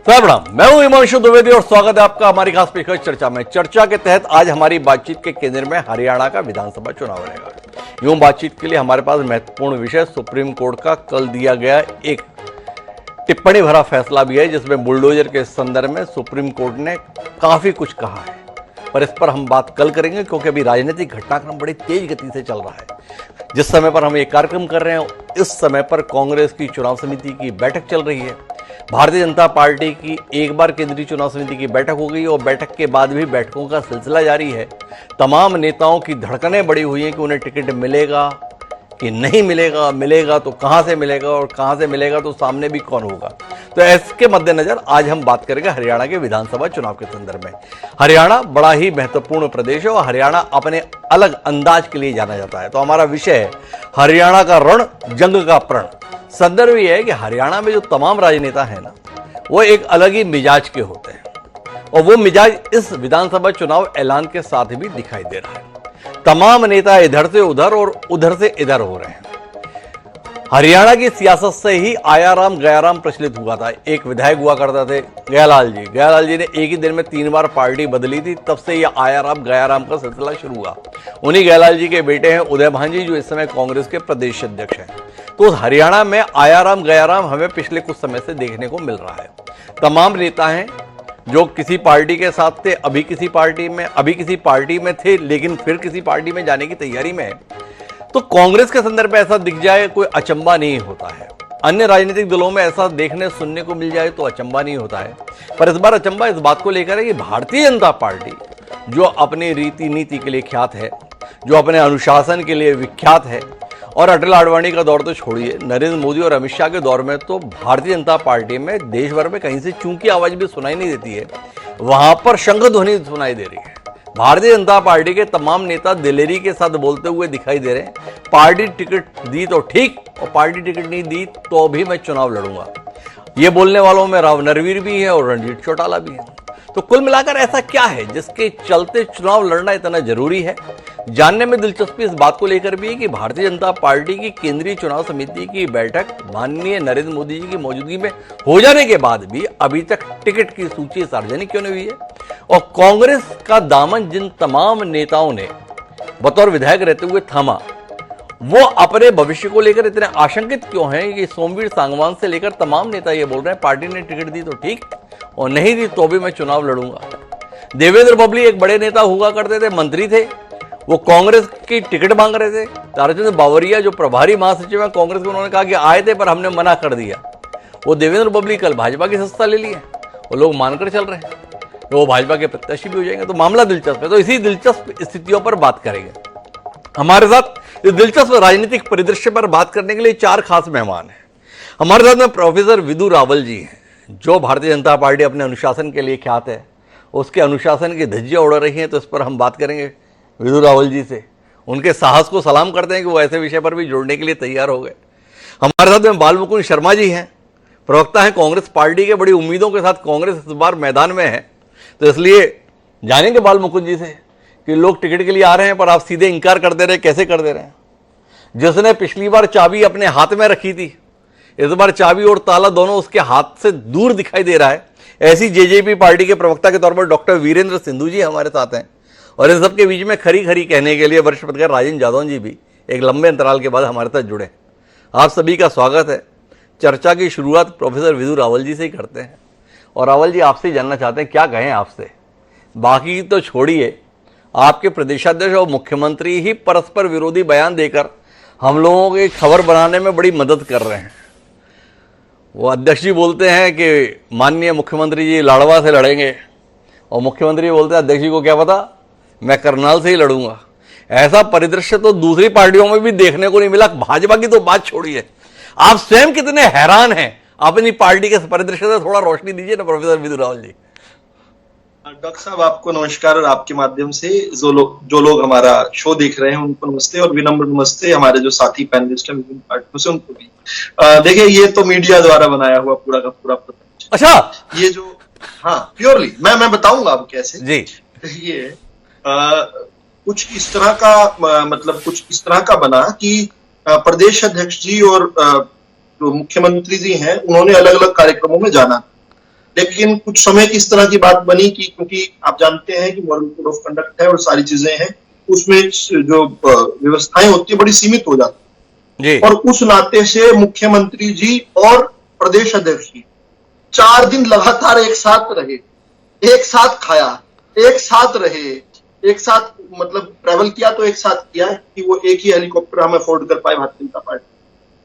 प्रणाम, मैं हूं हिमांशु द्विवेदी और स्वागत है आपका हमारी खास पेशकश चर्चा में। चर्चा के तहत आज हमारी बातचीत के केंद्र में हरियाणा का विधानसभा चुनाव रहेगा। यूं बातचीत के लिए हमारे पास महत्वपूर्ण विषय सुप्रीम कोर्ट का कल दिया गया एक टिप्पणी भरा फैसला भी है, जिसमें बुलडोजर के संदर्भ में सुप्रीम कोर्ट ने काफी कुछ कहा है, पर इस पर हम बात कल करेंगे क्योंकि अभी राजनीतिक घटनाक्रम बड़ी तेज गति से चल रहा है। जिस समय पर हम ये कार्यक्रम कर रहे हैं इस समय पर कांग्रेस की चुनाव समिति की बैठक चल रही है। भारतीय जनता पार्टी की एक बार केंद्रीय चुनाव समिति की बैठक हो गई और बैठक के बाद भी बैठकों का सिलसिला जारी है। तमाम नेताओं की धड़कनें बढ़ी हुई हैं कि उन्हें टिकट मिलेगा कि नहीं मिलेगा, मिलेगा तो कहां से मिलेगा और कहां से मिलेगा तो सामने भी कौन होगा। तो इसके मद्देनजर आज हम बात करेंगे हरियाणा के विधानसभा चुनाव के संदर्भ में। हरियाणा बड़ा ही महत्वपूर्ण प्रदेश है और हरियाणा अपने अलग अंदाज के लिए जाना जाता है। तो हमारा विषय है हरियाणा का रण, जंग का प्रण। संदर्भ यह है कि हरियाणा में जो तमाम राजनेता है ना, वो एक अलग ही मिजाज के होते हैं और वो मिजाज इस विधानसभा चुनाव ऐलान के साथ भी दिखाई दे रहा है। तमाम नेता इधर से उधर और उधर से इधर हो रहे हैं। हरियाणा की सियासत से ही आयाराम गयाराम प्रचलित हुआ था। एक विधायक हुआ करते थे गयालाल जी ने एक ही दिन में 3 बार पार्टी बदली थी, तब से यह आयाराम गयाराम का सिलसिला शुरू हुआ। उन्हीं गयालाल जी के बेटे हैं उदय भांजी, जो इस समय कांग्रेस के प्रदेश अध्यक्ष हैं। तो हरियाणा में आयाराम गयाराम हमें पिछले कुछ समय से देखने को मिल रहा है। तमाम नेता हैं जो किसी पार्टी के साथ थे, अभी किसी पार्टी में थे, लेकिन फिर किसी पार्टी में जाने की तैयारी में है। तो कांग्रेस के संदर्भ में ऐसा दिख जाए कोई अचंबा नहीं होता है। अन्य राजनीतिक दलों में ऐसा देखने सुनने को मिल जाए तो अचंबा नहीं होता है। पर इस बार अचंबा इस बात को लेकर है कि भारतीय जनता पार्टी जो अपनी रीति नीति के लिए ख्यात है, जो अपने अनुशासन के लिए विख्यात है, और अटल आडवाणी का दौर तो छोड़िए, नरेंद्र मोदी और अमित शाह के दौर में तो भारतीय जनता पार्टी में देश भर में कहीं से चूंकि आवाज भी सुनाई नहीं देती है, वहां पर शंख ध्वनि सुनाई दे रही है। भारतीय जनता पार्टी के तमाम नेता दिलेरी के साथ बोलते हुए दिखाई दे रहे हैं, पार्टी टिकट दी तो ठीक और पार्टी टिकट नहीं दी तो भी मैं चुनाव लड़ूंगा। ये बोलने वालों में राव नरवीर भी है और रणजीत चौटाला भी है। तो कुल मिलाकर ऐसा क्या है जिसके चलते चुनाव लड़ना इतना जरूरी है? जानने में दिलचस्पी इस बात को लेकर भी है कि भारतीय जनता पार्टी की केंद्रीय चुनाव समिति की बैठक माननीय नरेंद्र मोदी जी की मौजूदगी में हो जाने के बाद भी अभी तक टिकट की सूची सार्वजनिक क्यों नहीं हुई है? और कांग्रेस का दामन जिन तमाम नेताओं ने बतौर विधायक रहते हुए थामा, वो अपने भविष्य को लेकर इतने आशंकित क्यों हैं कि सोमवीर सांगवान से लेकर तमाम नेता ये बोल रहे हैं पार्टी ने टिकट दी तो ठीक और नहीं दी तो भी मैं चुनाव लड़ूंगा। देवेंद्र बबली एक बड़े नेता हुआ करते थे, मंत्री थे, वो कांग्रेस की टिकट मांग रहे थे। ताराचंद बावरिया जो प्रभारी महासचिव है कांग्रेस के, उन्होंने कहा कि आए थे पर हमने मना कर दिया। वो देवेंद्र बबली कल भाजपा की सत्ता ले ली है, वो लोग मानकर चल रहे हैं, वो भाजपा के प्रत्याशी भी हो जाएंगे। तो मामला दिलचस्प है। तो इसी दिलचस्प स्थितियों पर बात करेंगे। हमारे साथ इस दिलचस्प राजनीतिक परिदृश्य पर बात करने के लिए 4 खास मेहमान हैं। हमारे साथ में प्रोफेसर विदु रावल जी हैं, जो भारतीय जनता पार्टी अपने अनुशासन के लिए ख्यात है, उसके अनुशासन की धज्जियां उड़ रही हैं। तो इस पर हम बात करेंगे विदु रावल जी से। उनके साहस को सलाम करते हैं कि वो ऐसे विषय पर भी जुड़ने के लिए तैयार हो गए। हमारे साथ में बाल मुकुंद शर्मा जी हैं, प्रवक्ता हैं कांग्रेस पार्टी के। बड़ी उम्मीदों के साथ कांग्रेस इस बार मैदान में है, तो इसलिए जानेंगे बाल मुकुंद जी से कि लोग टिकट के लिए आ रहे हैं पर आप सीधे इंकार कर दे रहे, कैसे कर दे रहे हैं? जिसने पिछली बार चाबी अपने हाथ में रखी थी, इस बार चाबी और ताला दोनों उसके हाथ से दूर दिखाई दे रहा है। ऐसी जेजेपी पार्टी के प्रवक्ता के तौर पर डॉक्टर वीरेंद्र सिंधु जी हमारे साथ हैं और इन सबके बीच में खरी खरी कहने के लिए वरिष्ठ पत्रकार राजेंद्र जादौन जी भी एक लंबे अंतराल के बाद हमारे साथ जुड़े। आप सभी का स्वागत है। चर्चा की शुरुआत प्रोफेसर विदु रावल जी से ही करते हैं। और रावल जी, आपसे जानना चाहते हैं, क्या कहें आपसे, बाकी तो छोड़िए, आपके प्रदेशाध्यक्ष और मुख्यमंत्री ही परस्पर विरोधी बयान देकर हम लोगों की खबर बनाने में बड़ी मदद कर रहे हैं। वो अध्यक्ष जी बोलते हैं कि माननीय मुख्यमंत्री जी लाडवा से लड़ेंगे और मुख्यमंत्री बोलते हैं अध्यक्ष जी को क्या पता, मैं करनाल से ही लड़ूंगा। ऐसा परिदृश्य तो दूसरी पार्टियों में भी देखने को नहीं मिला। भाजपा की तो बात छोड़िए, आप स्वयं कितने हैरान हैं अपनी पार्टी के परिदृश्य से? थोड़ा रोशनी दीजिए ना प्रोफेसर विदु रावल जी। डॉक्टर साहब, आपको नमस्कार और आपके माध्यम से जो लोग हमारा शो देख रहे हैं उनको नमस्ते और विनम्र नमस्ते। हमारे जो साथी पैनलिस्ट हैं विभिन्न पार्टियों से, उनको भी देखिए, ये तो मीडिया द्वारा बनाया हुआ पूरा का पूरा प्रपंच। अच्छा, ये जो, हाँ, प्योरली मैं बताऊंगा आपको कैसे जी। ये कुछ इस तरह का मतलब कुछ इस तरह का बना कि प्रदेश अध्यक्ष जी और जो मुख्यमंत्री जी हैं उन्होंने अलग अलग कार्यक्रमों में जाना। लेकिन कुछ समय की इस तरह की बात बनी कि क्योंकि आप जानते हैं कि मॉडल कोड ऑफ कंडक्ट है और सारी चीजें हैं, उसमें जो व्यवस्थाएं होती है बड़ी सीमित हो जाती जी। और उस नाते से मुख्यमंत्री जी और प्रदेश अध्यक्ष जी 4 दिन लगातार एक साथ रहे, एक साथ खाया, एक साथ रहे, एक साथ मतलब ट्रैवल किया तो एक साथ किया कि वो एक ही हेलीकॉप्टर हम अफोर्ड कर पाए भारतीय जनता पार्टी,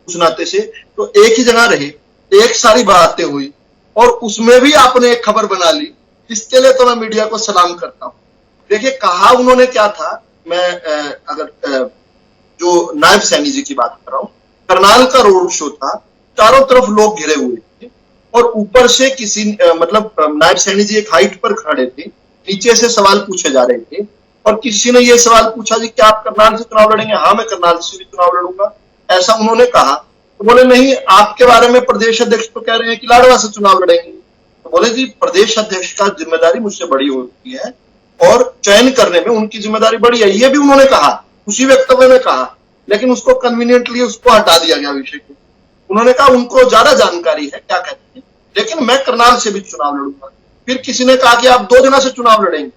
उस नाते से तो एक ही जगह रहे, एक सारी बातें हुई और उसमें भी आपने एक खबर बना ली, इसके लिए तो मैं मीडिया को सलाम करता हूं। देखिए कहा उन्होंने क्या था, मैं अगर जो नायब सैनी जी की बात कर रहा हूं, करनाल का रोड शो था, चारों तरफ लोग घिरे हुए थे और ऊपर से किसी मतलब नायब सैनी जी एक हाइट पर खड़े थे, नीचे से सवाल पूछे जा रहे थे और किसी ने ये सवाल पूछा जी क्या आप करनाल से चुनाव लड़ेंगे? हाँ मैं करनाल से भी चुनाव लड़ूंगा, ऐसा उन्होंने कहा। तो बोले नहीं आपके बारे में प्रदेश अध्यक्ष तो कह रहे हैं कि लाडवा से चुनाव लड़ेंगे। तो बोले जी प्रदेश अध्यक्ष का जिम्मेदारी मुझसे बड़ी होती है और चयन करने में उनकी जिम्मेदारी बड़ी है, ये भी उन्होंने कहा, उसी वक्तव्य में कहा, लेकिन उसको कन्वीनियंटली उसको हटा दिया गया विषय को। उन्होंने कहा उनको ज्यादा जानकारी है क्या कहते हैं, लेकिन मैं करनाल से भी चुनाव लड़ूंगा। फिर किसी ने कहा कि आप 2 जगह से चुनाव लड़ेंगे,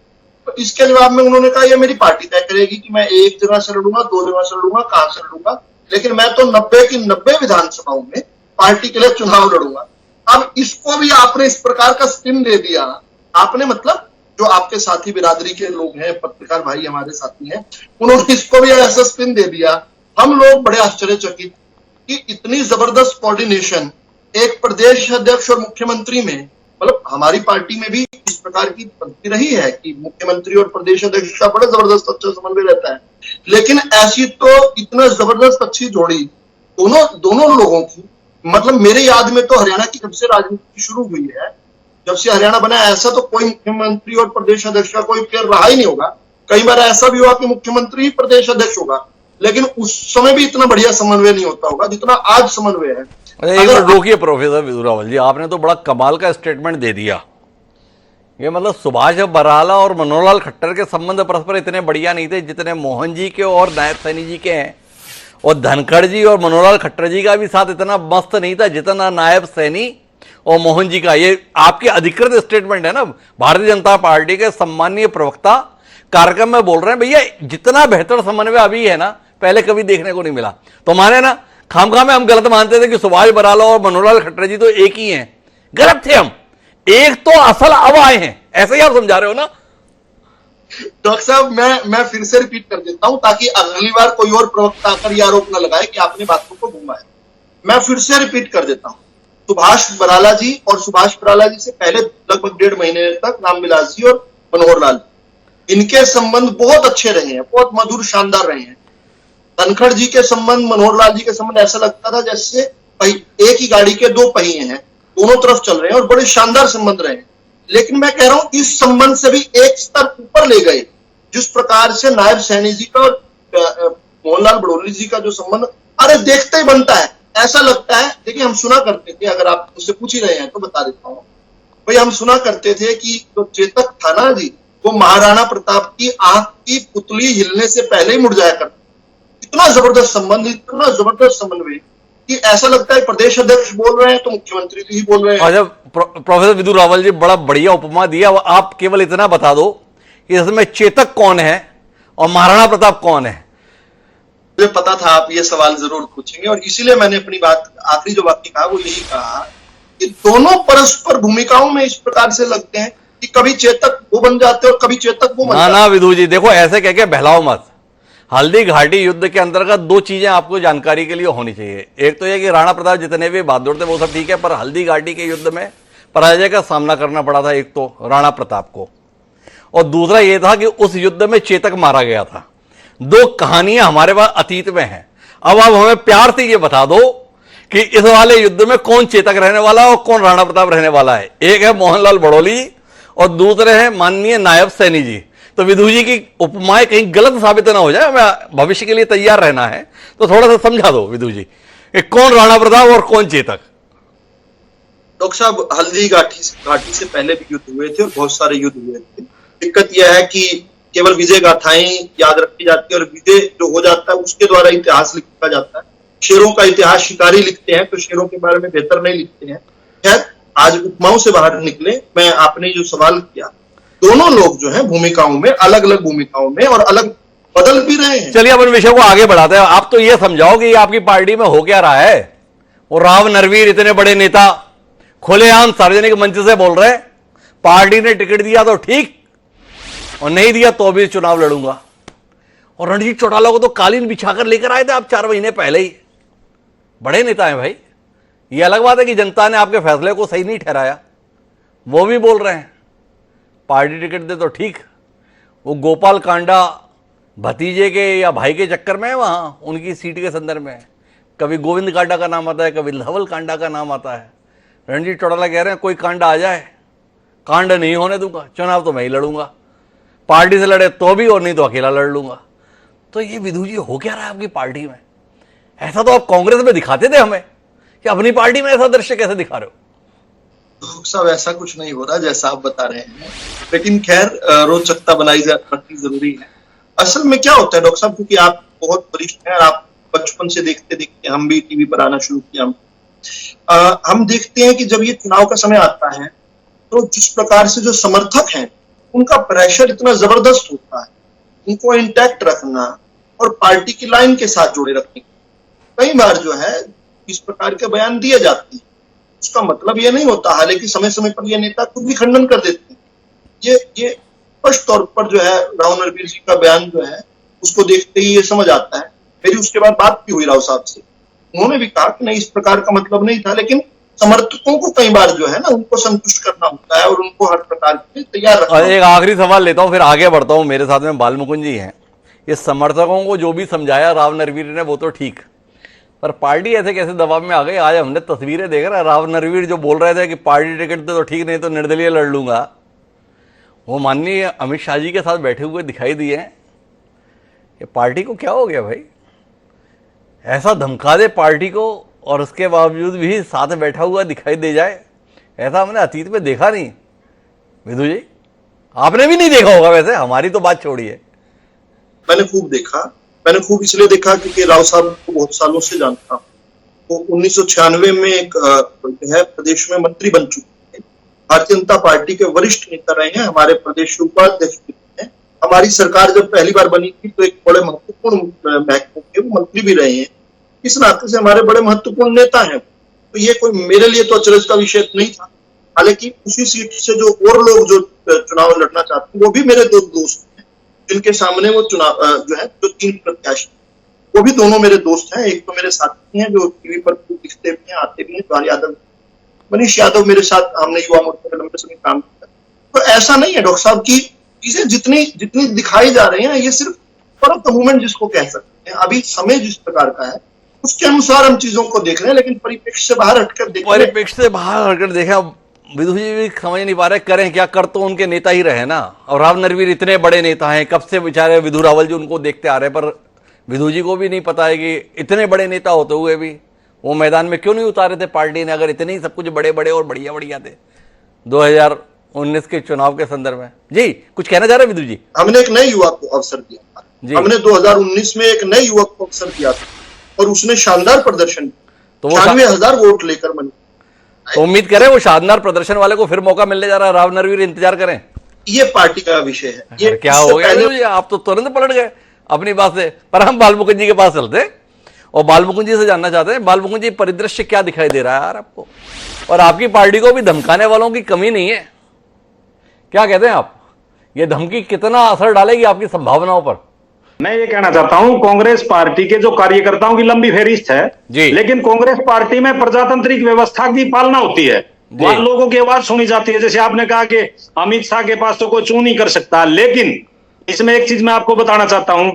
तो इसके जवाब में उन्होंने कहा ये मेरी पार्टी तय करेगी कि मैं 1 जगह से लड़ूंगा, 2 जगह से लड़ूंगा, कहां से लड़ूंगा, लेकिन मैं तो 90 की 90 विधानसभाओं में पार्टी के लिए चुनाव लड़ूंगा। अब इसको भी आपने इस प्रकार का स्पिन दे दिया, आपने मतलब जो आपके साथी बिरादरी के लोग हैं, पत्रकार भाई हमारे साथी हैं, उन्होंने इसको भी ऐसा स्पिन दे दिया। हम लोग बड़े आश्चर्यचकित कि इतनी जबरदस्त कोऑर्डिनेशन एक प्रदेश अध्यक्ष और मुख्यमंत्री में, मतलब हमारी पार्टी में भी इस प्रकार की पद्धति रही है कि मुख्यमंत्री और प्रदेश अध्यक्ष का बड़ा जबरदस्त अच्छा समन्वय रहता है, लेकिन ऐसी तो इतना जबरदस्त अच्छी जोड़ी दोनों लोगों की, मतलब मेरे याद में तो हरियाणा की जब से राजनीति शुरू हुई है, जब से हरियाणा बना ऐसा तो कोई मुख्यमंत्री और प्रदेश अध्यक्ष का कोई पेयर रहा ही नहीं होगा। कई बार ऐसा भी हुआ कि मुख्यमंत्री ही प्रदेश अध्यक्ष होगा, लेकिन उस समय भी इतना बढ़िया समन्वय नहीं होता होगा जितना आज समन्वय है। एक मिनट रोकिए प्रोफेसर विदुर रावल जी, आपने तो बड़ा कमाल का स्टेटमेंट दे दिया। ये मतलब सुभाष बराला और मनोहर लाल खट्टर के संबंध परस्पर इतने बढ़िया नहीं थे जितने मोहन जी के और नायब सैनी जी के हैं, और धनखड़ जी और मनोहर लाल खट्टर जी का भी साथ इतना मस्त नहीं था जितना नायब सैनी और मोहन जी का। ये आपके अधिकृत स्टेटमेंट है ना, भारतीय जनता पार्टी के सम्मानीय प्रवक्ता कार्यक्रम में बोल रहे हैं भैया जितना बेहतर समन्वय अभी है ना पहले कभी देखने को नहीं मिला। तो माने ना खामखा में हम गलत मानते थे कि सुभाष बराला और मनोहर लाल खट्टर जी तो एक ही हैं, गलत थे हम, एक तो असल अब आए हैं, ऐसे ही आप समझा रहे हो ना? डॉक्टर साहब मैं फिर से रिपीट कर देता हूं ताकि अगली बार कोई और प्रवक्ता आकर यह आरोप न लगाए कि आपने बातों को घुमाया। मैं फिर से रिपीट कर देता हूं, सुभाष बराला जी और सुभाष बराला जी से पहले लगभग 1.5 महीने तक रामविलास जी और मनोहर लाल, इनके संबंध बहुत अच्छे रहे हैं, बहुत मधुर शानदार रहे हैं। धनखड़ जी के संबंध, मनोहर लाल जी के संबंध ऐसा लगता था जैसे एक ही गाड़ी के 2 पहिए हैं, दोनों तरफ चल रहे हैं और बड़े शानदार संबंध रहे हैं। लेकिन मैं कह रहा हूं इस संबंध से भी एक स्तर ऊपर ले गए, जिस प्रकार से नायब सैनी जी का और मोहनलाल बड़ोली जी का जो संबंध, अरे देखते ही बनता है, ऐसा लगता है। देखिए हम सुना करते थे, अगर आप मुझसे पूछ ही रहे हैं तो बता देता हूं भाई, हम सुना करते थे कि जो चेतक था ना जी, वो महाराणा प्रताप की आंख की पुतली हिलने से पहले ही मुड़ जाया करता। इतना जबरदस्त संबंध, इतना जबरदस्त समन्वय कि ऐसा लगता है प्रदेश अध्यक्ष बोल रहे हैं तो मुख्यमंत्री ही बोल रहे हैं। अच्छा प्रोफेसर विदुर रावल जी, बड़ा बढ़िया उपमा दिया। आप केवल इतना बता दो कि इसमें चेतक कौन है और महाराणा प्रताप कौन है? मुझे पता था आप ये सवाल जरूर पूछेंगे और इसीलिए मैंने अपनी बात आखिरी जो वाक्य कहा वो यही कहा कि दोनों परस्पर भूमिकाओं में इस प्रकार से लगते हैं कि कभी चेतक वो बन जाते हैं और कभी चेतक वो बन जाते हैं। ना विदुर जी देखो, ऐसे कह के बहलाओ मत। हल्दी घाटी युद्ध के अंतर्गत 2 चीजें आपको जानकारी के लिए होनी चाहिए। एक तो यह कि राणा प्रताप जितने भी बहादुर थे वो सब ठीक है, पर हल्दी घाटी के युद्ध में पराजय का सामना करना पड़ा था एक तो राणा प्रताप को, और दूसरा यह था कि उस युद्ध में चेतक मारा गया था। 2 कहानियां हमारे पास अतीत में हैं। अब आप हमें प्यार से ये बता दो कि इस वाले युद्ध में कौन चेतक रहने वाला है और कौन राणा प्रताप रहने वाला है। एक है मोहनलाल बड़ोली और दूसरे हैं माननीय नायब सैनी जी। तो विदु जी की उपमाएं कहीं गलत साबित ना हो जाए, हमें भविष्य के लिए तैयार रहना है, तो थोड़ा सा समझा दो विदु जी कि कौन राणा प्रताप और कौन चेतक। डॉक्टर साहब हल्दी घाटी से पहले भी युद्ध हुए थे और बहुत सारे युद्ध हुए थे। दिक्कत यह है कि केवल विजय गाथाएं याद रखी जाती है और विजय जो हो जाता है उसके द्वारा इतिहास लिखा जाता है। शेरों का इतिहास शिकारी लिखते हैं तो शेरों के बारे में बेहतर नहीं लिखते हैं। खैर आज उपमाओं से बाहर निकले। मैं आपने जो सवाल किया, दोनों लोग जो है भूमिकाओं में, अलग अलग भूमिकाओं में और अलग बदल भी रहे हैं। चलिए अपन विषय को आगे बढ़ाते हैं। आप तो ये समझाओ कि ये आपकी पार्टी में हो क्या रहा है। वो राव नरवीर इतने बड़े नेता खुलेआम सार्वजनिक मंच से बोल रहे हैं पार्टी ने टिकट दिया तो ठीक, और नहीं दिया तो भी चुनाव लड़ूंगा। और रणजीत चौटाला को तो कालीन बिछाकर लेकर आए थे आप 4 महीने पहले ही। बड़े नेता हैं भाई। ये अलग बात है कि जनता ने आपके फैसले को सही नहीं ठहराया, वो भी बोल रहे हैं पार्टी टिकट दे तो ठीक। वो गोपाल कांडा भतीजे के या भाई के चक्कर में है वहां, उनकी सीट के संदर्भ में कभी गोविंद कांडा का नाम आता है, कभी धवल कांडा का नाम आता है। रणजीत चौटाला कह रहे हैं कोई कांडा आ जाए, कांड नहीं होने दूंगा, चुनाव तो मैं ही लड़ूंगा, पार्टी से लड़े तो भी और नहीं तो अकेला लड़ लूंगा। तो ये विधु जी हो क्या रहा है आपकी पार्टी में? ऐसा तो आप कांग्रेस में दिखाते थे हमें, कि अपनी पार्टी में ऐसा दृश्य कैसे दिखा रहे हो? साहब ऐसा कुछ नहीं हो रहा जैसा आप बता रहे हैं, लेकिन खैर रोचकता रखनी जरूरी है। असल में क्या होता है डॉक्टर साहब, क्योंकि आप बहुत वरिष्ठ हैं और आप बचपन से देखते देखते हम भी टीवी पर आना शुरू किया, हम देखते हैं कि जब ये चुनाव का समय आता है तो जिस प्रकार से जो समर्थक हैं उनका प्रेशर इतना जबरदस्त होता है, उनको इंटैक्ट रखना और पार्टी की लाइन के साथ जोड़े रखने। कई बार जो है इस प्रकार के बयान दिए जाते हैं, उसका मतलब ये नहीं होता, हालांकि समय समय पर ये नेता खुद भी खंडन कर देते हैं। ये स्पष्ट तौर पर जो है राव नरवीर जी का बयान जो है उसको देखते ही ये समझ आता है। मेरी उसके बाद बात भी हुई राव साहब से, उन्होंने भी कहा कि नहीं इस प्रकार का मतलब नहीं था, लेकिन समर्थकों को कई बार जो है ना उनको संतुष्ट करना होता है और उनको हर प्रकार के तैयार रखना। और एक आखिरी सवाल लेता हूं फिर आगे बढ़ता हूं। मेरे साथ में बालमुकुंद जी हैं। ये समर्थकों को जो भी समझाया राव नरवीर ने वो तो ठीक, पर पार्टी ऐसे कैसे दबाव में आ गई? आज हमने तस्वीरें देख रहे हैं, राव नरवीर जो बोल रहे थे कि पार्टी टिकट दे तो ठीक, नहीं तो निर्दलीय लड़ लूंगा, वो माननीय अमित शाह जी के साथ बैठे हुए दिखाई दिए हैं। ये पार्टी को क्या हो गया भाई? ऐसा धमका दे पार्टी को और उसके बावजूद भी साथ बैठा हुआ दिखाई दे जाए, ऐसा हमने अतीत में देखा नहीं। विधु जी आपने भी नहीं देखा होगा वैसे, हमारी तो बात छोड़िए। मैंने खूब देखा, मैंने खूब इसलिए देखा क्योंकि राव साहब को बहुत सालों से जानता हूं। वो 1996 में एक है प्रदेश में मंत्री बन चुके थे, भारतीय जनता पार्टी के वरिष्ठ नेता रहे हैं, हमारे प्रदेश उपाध्यक्ष हैं। हमारी सरकार जब पहली बार बनी थी तो एक बड़े महत्वपूर्ण महत्व के वो मंत्री भी रहे हैं, इस नाते से हमारे बड़े महत्वपूर्ण नेता हैं। तो ये कोई मेरे लिए तो अचरज का विषय नहीं था। हालांकि उसी सीट से जो और लोग जो चुनाव लड़ना चाहते हैं वो भी मेरे दो दोस्त हैं, जिनके सामने वो चुनाव जो है जो 3 प्रत्याशी वो भी दोनों मेरे दोस्त हैं। एक तो मेरे साथी हैं जो टीवी पर दिखते भी हैं, आते भी हैं, जवाहर यादव, मनीष यादव मेरे साथ, हमने युवा मोर्चा में लंबे समय काम किया। तो ऐसा नहीं है डॉक्टर साहब की चीजें जितनी दिखाई जा रही है, ये सिर्फ फॉर द मूवमेंट जिसको कह सकते हैं। अभी समय जिस प्रकार का है उसके अनुसार हम चीजों को देख रहे हैं, लेकिन परिप्रेक्ष्य से बाहर हटकर देखें। परिप्रेक्ष्य से बाहर हटकर देखें, विधु जी भी समझ नहीं पा रहे करें क्या। कर तो उनके नेता ही रहे ना, और राव नरवीर इतने बड़े नेता हैं, कब से बेचारे विधु रावल जी उनको देखते आ रहे, पर विधु जी को भी नहीं पता है कि इतने बड़े नेता होते हुए भी वो मैदान में क्यों नहीं उतारे थे पार्टी ने, अगर इतने ही सब कुछ बड़े बड़े और बढ़िया बढ़िया थे 2019 के चुनाव के संदर्भ में। जी कुछ कहना चाह रहे विधु जी? हमने एक नए युवक को अवसर दिया था, हमने 2019 में एक नए युवक को अवसर दिया था और उसने शानदार प्रदर्शन, तो 96,000 वोट लेकर बने। तो उम्मीद करें वो शानदार प्रदर्शन वाले को फिर मौका मिलने जा रहा है, राव नरवीर इंतजार करें। ये पार्टी का विषय है। ये क्या हो गया? आप तो तुरंत पलट गए अपनी बात से। पर हम बालमुकुंद जी के पास चलते हैं और बालमुकुंद जी से जानना चाहते हैं, बालमुकुंद जी परिदृश्य क्या दिखाई दे रहा है यार आपको? और आपकी पार्टी को भी धमकाने वालों की कमी नहीं है, क्या कहते हैं आप? ये धमकी कितना असर डालेगी आपकी संभावनाओं पर? मैं ये कहना चाहता हूं, कांग्रेस पार्टी के जो कार्यकर्ताओं की लंबी फहरिस्त है, लेकिन कांग्रेस पार्टी में प्रजातांत्रिक व्यवस्था की पालना होती है, वहां लोगों की आवाज सुनी जाती है। जैसे आपने कहा कि अमित शाह के पास तो कोई चू नहीं कर सकता, लेकिन इसमें एक चीज मैं आपको बताना चाहता हूं,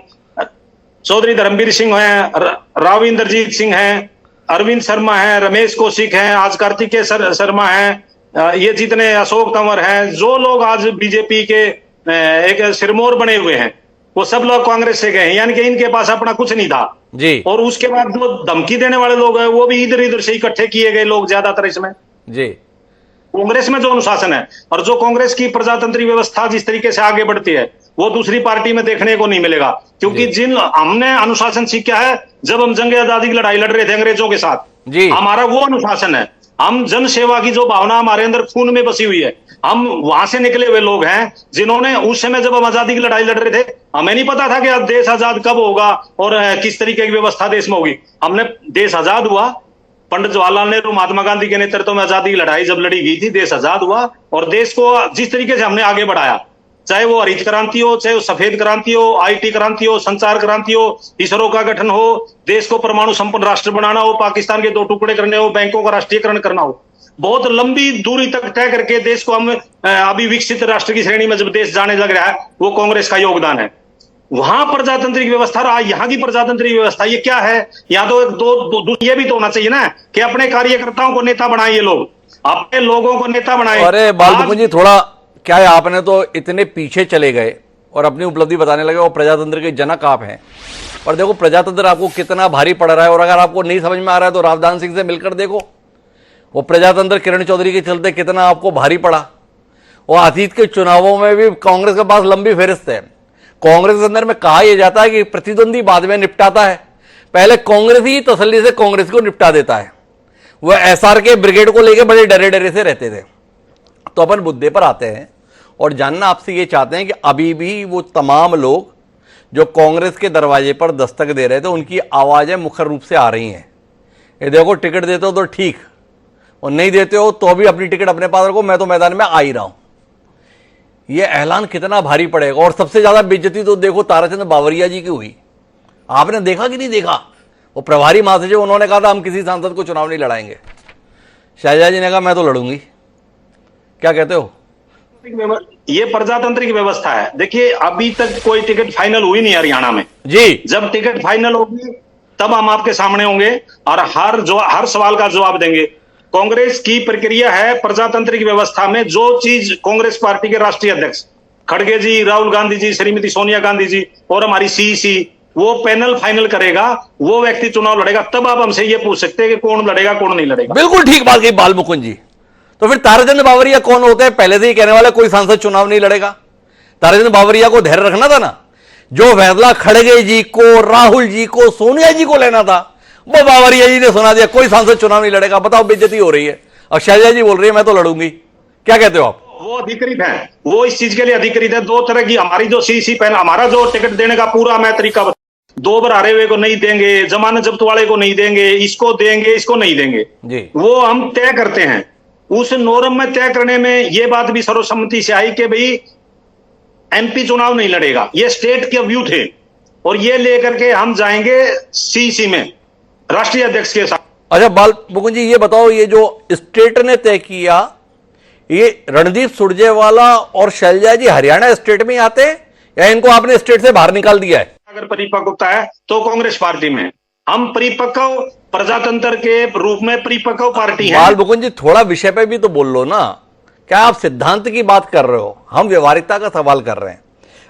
चौधरी धर्मवीर सिंह हैं, राव इंद्रजीत सिंह हैं, अरविंद शर्मा हैं, रमेश कौशिक हैं, आज कार्तिकेय शर्मा हैं, ये जितने अशोक तंवर हैं, जो लोग आज बीजेपी के एक सिरमौर बने हुए हैं, वो सब लोग कांग्रेस से गए हैं, यानी कि इनके पास अपना कुछ नहीं था जी। और उसके बाद जो धमकी देने वाले लोग हैं वो भी इधर इधर से इकट्ठे किए गए लोग ज्यादातर इसमें जी। कांग्रेस में जो अनुशासन है और जो कांग्रेस की प्रजातंत्री व्यवस्था जिस तरीके से आगे बढ़ती है वो दूसरी पार्टी में देखने को नहीं मिलेगा। क्योंकि जिन हमने अनुशासन सीखा है, जब हम जंग आजादी की लड़ाई लड़ रहे थे अंग्रेजों के साथ, हमारा वो अनुशासन है। हम जन सेवा की जो भावना हमारे अंदर खून में बसी हुई है, हम वहां से निकले हुए लोग हैं जिन्होंने उस समय जब हम आजादी की लड़ाई लड़ रहे थे, हमें नहीं पता था कि अब देश आजाद कब होगा और किस तरीके की व्यवस्था देश में होगी। हमने देश आजाद हुआ, पंडित जवाहरलाल नेहरू महात्मा गांधी के नेतृत्व में आजादी की लड़ाई जब लड़ी गई थी, देश आजाद हुआ और देश को जिस तरीके से हमने आगे बढ़ाया, चाहे वो हरित क्रांति हो, चाहे वो सफेद क्रांति हो, आईटी क्रांति हो, संचार क्रांति हो, इसरो का गठन हो, देश को परमाणु संपन्न राष्ट्र बनाना हो, पाकिस्तान के 2 टुकड़े करने हो, बैंकों का राष्ट्रीयकरण करना हो, बहुत लंबी दूरी तक तय करके देश को हम अभी विकसित राष्ट्र की श्रेणी में जब देश जाने लग रहा है, वो कांग्रेस का योगदान है। वहां प्रजातांत्रिक व्यवस्था रहा, यहाँ की प्रजातांत्रिक व्यवस्था ये क्या है? यहाँ तो ये भी तो होना चाहिए ना कि अपने कार्यकर्ताओं को नेता बनाए, ये लोग अपने लोगों को नेता बनाए। अरे बाल मुकुंद जी, थोड़ा क्या है, आपने तो इतने पीछे चले गए और अपनी उपलब्धि बताने लगे, और प्रजातंत्र के जनक आप हैं। और देखो प्रजातंत्र आपको कितना भारी पड़ रहा है, और अगर आपको नहीं समझ में आ रहा है तो रावदान सिंह से मिलकर देखो, वो प्रजातंत्र किरण चौधरी के चलते कितना आपको भारी पड़ा। और अतीत के चुनावों में भी कांग्रेस के पास लंबी फेरिस्त है। कांग्रेस के अंदर में कहा यह जाता है कि प्रतिद्वंदी बाद में निपटाता है, पहले कांग्रेस ही तसल्ली से कांग्रेस को निपटा देता है। वह एसआर के ब्रिगेड को लेकर बड़े डरे डरे से रहते थे। तो अपन मुद्दे पर आते हैं और जानना आपसे ये चाहते हैं कि अभी भी वो तमाम लोग जो कांग्रेस के दरवाजे पर दस्तक दे रहे थे, उनकी आवाजें मुखर रूप से आ रही हैं। ये देखो, टिकट देते हो तो ठीक, और नहीं देते हो तो भी अपनी टिकट अपने पास रखो, मैं तो मैदान में आ ही रहा हूं। यह ऐलान कितना भारी पड़ेगा। और सबसे ज्यादा बेइज्जती तो देखो ताराचंद बावरिया जी की हुई। आपने देखा कि नहीं देखा? वो प्रभारी महासचिव, उन्होंने कहा था हम किसी सांसद को चुनाव नहीं लड़ाएंगे। शैलजा जी ने कहा मैं तो लड़ूंगी। क्या कहते हो? ये प्रजातांत्रिक व्यवस्था है। देखिए, अभी तक कोई टिकट फाइनल हुई नहीं हरियाणा में जी। जब टिकट फाइनल होगी तब हम आपके सामने होंगे और हर सवाल का जवाब देंगे। कांग्रेस की प्रक्रिया है प्रजातांत्रिक व्यवस्था में, जो चीज कांग्रेस पार्टी के राष्ट्रीय अध्यक्ष खड़गे जी, राहुल गांधी जी, श्रीमती सोनिया गांधी जी और हमारी सीईसी, वो पैनल फाइनल करेगा, वो व्यक्ति चुनाव लड़ेगा। तब आप हमसे ये पूछ सकते हैं कि कौन लड़ेगा कौन नहीं लड़ेगा। बिल्कुल ठीक बात कही बाल मुकुंद जी। तो फिर ताराचंद बावरिया कौन होते हैं? पहले से ही कहने वाले कोई सांसद चुनाव नहीं लड़ेगा। ताराचंद बावरिया को धैर्य रखना था ना। जो फैसला खड़गे जी को, राहुल जी को, सोनिया जी को लेना था, वो बावरिया जी ने सुना दिया, कोई सांसद चुनाव नहीं लड़ेगा। बताओ, बेइज्जती हो रही है। और शैलजा जी बोल रही है मैं तो लड़ूंगी। क्या कहते हो आप? वो अधिकृत है, वो इस चीज के लिए अधिकृत है। 2 तरह की हमारी जो सीसी पैनल, हमारा जो टिकट देने का पूरा मैं तरीका, 2 बार हारे हुए को नहीं देंगे, जमानत जब्त वाले को नहीं देंगे, इसको देंगे, इसको नहीं देंगे जी। वो हम तय करते हैं। उस नॉर्म में तय करने में ये बात भी सर्वसम्मति से आई कि भाई एमपी चुनाव नहीं लड़ेगा। ये स्टेट के व्यू थे और ये लेकर के हम जाएंगे सीसी में राष्ट्रीय अध्यक्ष के साथ। अच्छा बाल मुकुंद जी, ये बताओ, ये जो स्टेट ने तय किया, ये रणदीप सुरजेवाला और शैलजा जी हरियाणा स्टेट में आते हैं या इनको आपने स्टेट से बाहर निकाल दिया है? अगर परिपक्वता है तो कांग्रेस पार्टी में हम परिपक्व प्रजातंत्र के रूप में परिपक्व पार्टी है। बाल मुकुंद जी, थोड़ा विषय पे भी तो बोल लो ना। क्या आप सिद्धांत की बात कर रहे हो? हम व्यवहारिकता का सवाल कर रहे हैं।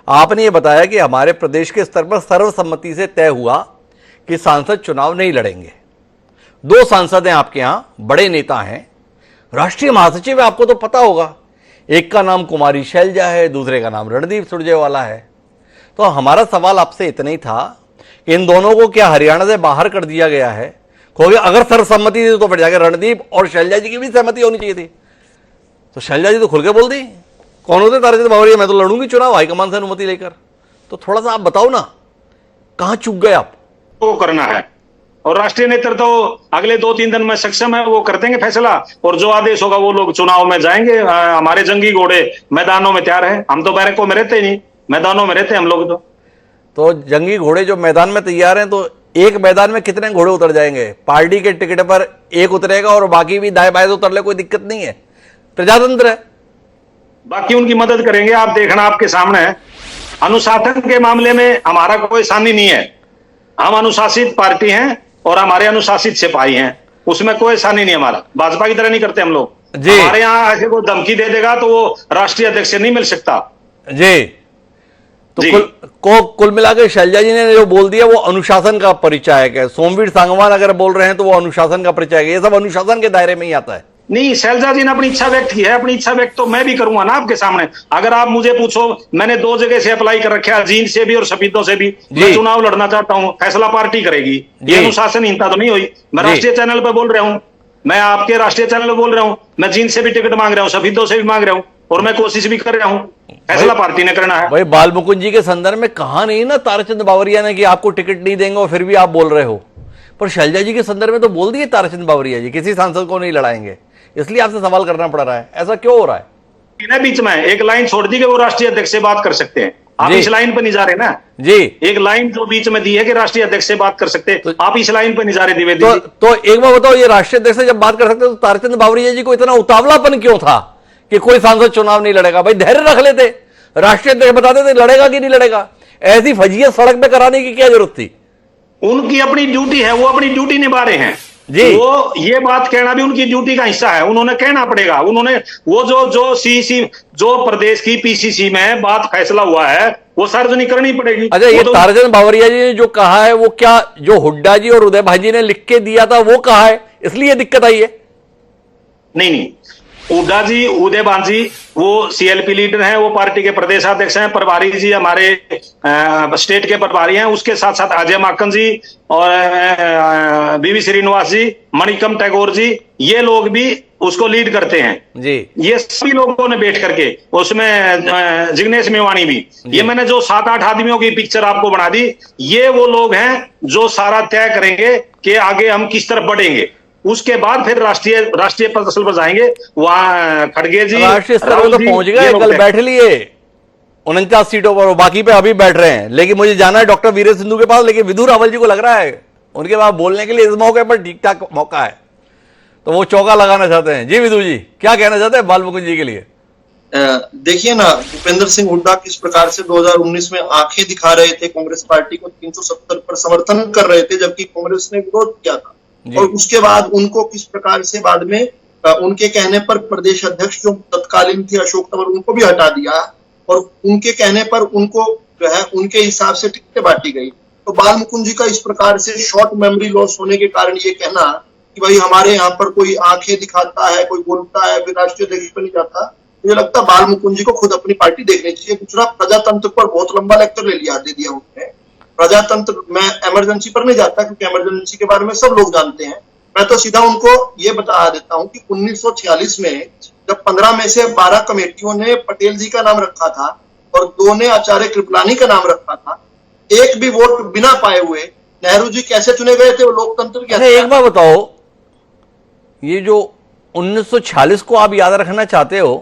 आपने ये बताया कि हमारे प्रदेश के स्तर पर सर्वसम्मति से तय हुआ कि सांसद चुनाव नहीं लड़ेंगे। 2 सांसद हैं आपके यहां, बड़े नेता हैं, राष्ट्रीय महासचिव है, आपको तो पता होगा। एक का नाम कुमारी शैलजा है, दूसरे का नाम रणदीप सुरजेवाला है। तो हमारा सवाल आपसे इतना ही था कि इन दोनों को क्या हरियाणा से बाहर कर दिया गया है? क्योंकि अगर सर्वसम्मति थी तो फिर जाकर रणदीप और शैलजा जी की भी सहमति होनी चाहिए थी। तो शैलजा जी तो खुल के बोल दी, कौन होते ताराचंद बावरिया, मैं तो लड़ूंगी चुनाव हाईकमान से अनुमति लेकर। तो थोड़ा सा आप बताओ ना, कहां चूक गए आप? वो करना है और राष्ट्रीय नेतृत्व तो अगले 2-3 दिन में सक्षम है, वो कर देंगे फैसला और जो आदेश होगा वो लोग चुनाव में जाएंगे। हमारे जंगी घोड़े मैदानों में तैयार है। हम तो बैरकों में रहते ही नहीं, मैदानों में रहते हैं हम लोग। तो जंगी घोड़े जो मैदान में तैयार हैं, तो एक मैदान में कितने घोड़े उतर जाएंगे? पार्टी के टिकट पर एक उतरेगा और बाकी भी दाएं बाएं उतर ले, कोई दिक्कत नहीं है, प्रजातंत्र है। बाकी उनकी मदद करेंगे। आप देखना, आपके सामने है। अनुशासन के मामले में हमारा कोई सानी नहीं है। हम अनुशासित पार्टी हैं और हमारे अनुशासित सिपाही हैं, उसमें कोई सानी नहीं। हमारा भाजपा की तरह नहीं करते हम लोग। हमारे यहाँ ऐसे कोई धमकी दे देगा तो वो राष्ट्रीय अध्यक्ष से नहीं मिल सकता जी। तो कुल मिलाकर शैलजा जी ने जो बोल दिया वो अनुशासन का परिचायक है। सोमवीर सांगवान अगर बोल रहे हैं तो वो अनुशासन का परिचायक है। ये सब अनुशासन के दायरे में ही आता है। नहीं, शैलजा जी ने अपनी इच्छा व्यक्त की है। अपनी इच्छा व्यक्त तो मैं भी करूंगा ना आपके सामने। अगर आप मुझे पूछो, मैंने 2 जगह से अप्लाई कर रखा है, जींद से भी और सफीदों से भी। मैं चुनाव लड़ना चाहता हूं, फैसला पार्टी करेगी। ये अनुशासनहीनता तो नहीं हुई। मैं राष्ट्रीय चैनल पर बोल रहा हूं। मैं आपके राष्ट्रीय चैनल में बोल रहा हूं, मैं जींद से भी टिकट मांग रहा हूं, शहीदों से भी मांग रहा हूं, और मैं कोशिश भी कर रहा हूं। फैसला पार्टी ने करना है भाई। बाल मुकुंद जी के संदर्भ में कहा नहीं ना ताराचंद बावरिया ने कि आपको टिकट नहीं देंगे और फिर भी आप बोल रहे हो, पर शैलजा जी के संदर्भ में तो बोल दिए ताराचंद बावरिया जी किसी सांसद को नहीं लड़ाएंगे, इसलिए आपसे सवाल करना पड़ रहा है, ऐसा क्यों हो रहा है? बीच में एक लाइन छोड़ दी कि वो राष्ट्रीय अध्यक्ष से बात कर सकते हैं, आप इस लाइन पर नहीं जा रहे ना जी। एक लाइन जो बीच में दी है कि राष्ट्रीय अध्यक्ष से बात कर सकते हैं, आप इस लाइन पर नहीं जा रहे द्विवेदी जी। तो एक बार बताओ, ये राष्ट्रीय अध्यक्ष से जब बात कर सकते तो ताराचंद बावरिया जी को इतना उतावलापन क्यों था कि कोई सांसद चुनाव नहीं लड़ेगा? भाई धैर्य रख लेते, राष्ट्रीय अध्यक्ष बताते थे लड़ेगा कि नहीं लड़ेगा, ऐसी फजीयत सड़क पे कराने की क्या जरूरत थी? उनकी अपनी ड्यूटी है, वो अपनी ड्यूटी निभा रहे हैं जी। वो ये बात कहना भी उनकी ड्यूटी का हिस्सा है, उन्होंने कहना पड़ेगा। उन्होंने वो जो सीसी जो प्रदेश की पीसीसी में बात फैसला हुआ है वो सार्वजनिक करनी पड़ेगी। अच्छा, ये तो ताराचंद बावरिया जी ने जो कहा है वो क्या जो हुड्डा जी और उदय भाई जी ने लिख के दिया था वो कहा है, इसलिए दिक्कत आई है? नहीं, हुड्डा जी, उदय भांजी वो सीएलपी लीडर हैं, वो पार्टी के प्रदेशाध्यक्ष हैं, प्रभारी जी हमारे स्टेट के प्रभारी हैं, उसके साथ साथ अजय माकन जी और बीवी श्रीनिवास जी, मणिकम टैगोर जी, ये लोग भी उसको लीड करते हैं जी। ये सभी लोगों ने बैठ करके, उसमें जिग्नेश मेवानी भी, ये मैंने जो 7-8 आदमियों की पिक्चर आपको बना दी, ये वो लोग हैं जो सारा तय करेंगे कि आगे हम किस तरफ बढ़ेंगे। उसके बाद फिर राष्ट्रीय पद पर जाएंगे, वहां खड़गे जी राष्ट्रीय स्तर पर तो पहुंच गए, कल बैठ लिए 49 सीटों पर, बाकी पे अभी बैठ रहे हैं। लेकिन मुझे जाना है डॉक्टर वीरेंद्र सिंधु के पास, लेकिन विधु रावल जी को लग रहा है उनके पास बोलने के लिए इस मौके पर ठीक ठाक मौका है, तो वो चौका लगाना चाहते हैं। जी विधु जी, क्या कहना चाहते हैं बाल मुकुंद जी के लिए? देखिए ना, भूपेंद्र सिंह हुड्डा किस प्रकार से 2019 में आंखें दिखा रहे थे, कांग्रेस पार्टी को 370 पर समर्थन कर रहे थे, जबकि कांग्रेस ने विरोध किया था, और उसके बाद उनको किस प्रकार से बाद में उनके कहने पर प्रदेश अध्यक्ष जो तत्कालीन थे अशोक तंवर, उनको भी हटा दिया, और उनके कहने पर उनको जो है उनके हिसाब से टिकटें बांटी गई। तो बाल मुकुंद जी का इस प्रकार से शॉर्ट मेमोरी लॉस होने के कारण ये कहना कि भाई हमारे यहाँ पर कोई आंखें दिखाता है, कोई बोलता है, फिर राष्ट्रीय अध्यक्ष पर नहीं जाता, मुझे लगता है बाल मुकुंद जी को खुद अपनी पार्टी देखनी चाहिए। दूसरा, प्रजातंत्र पर बहुत लंबा लेक्चर दे दिया उन्होंने। प्रजातंत्र, मैं इमरजेंसी पर नहीं जाता क्योंकि इमरजेंसी के बारे में सब लोग जानते हैं, मैं तो सीधा उनको ये बता देता हूं कि 1946 में जब 15 में से 12 कमेटियों ने पटेल जी का नाम रखा था और 2 ने आचार्य कृपलानी का नाम रखा था, एक भी वोट बिना पाए हुए नेहरू जी कैसे चुने गए थे? वो लोकतंत्र के। एक बार बताओ, ये जो 1946 को आप याद रखना चाहते हो,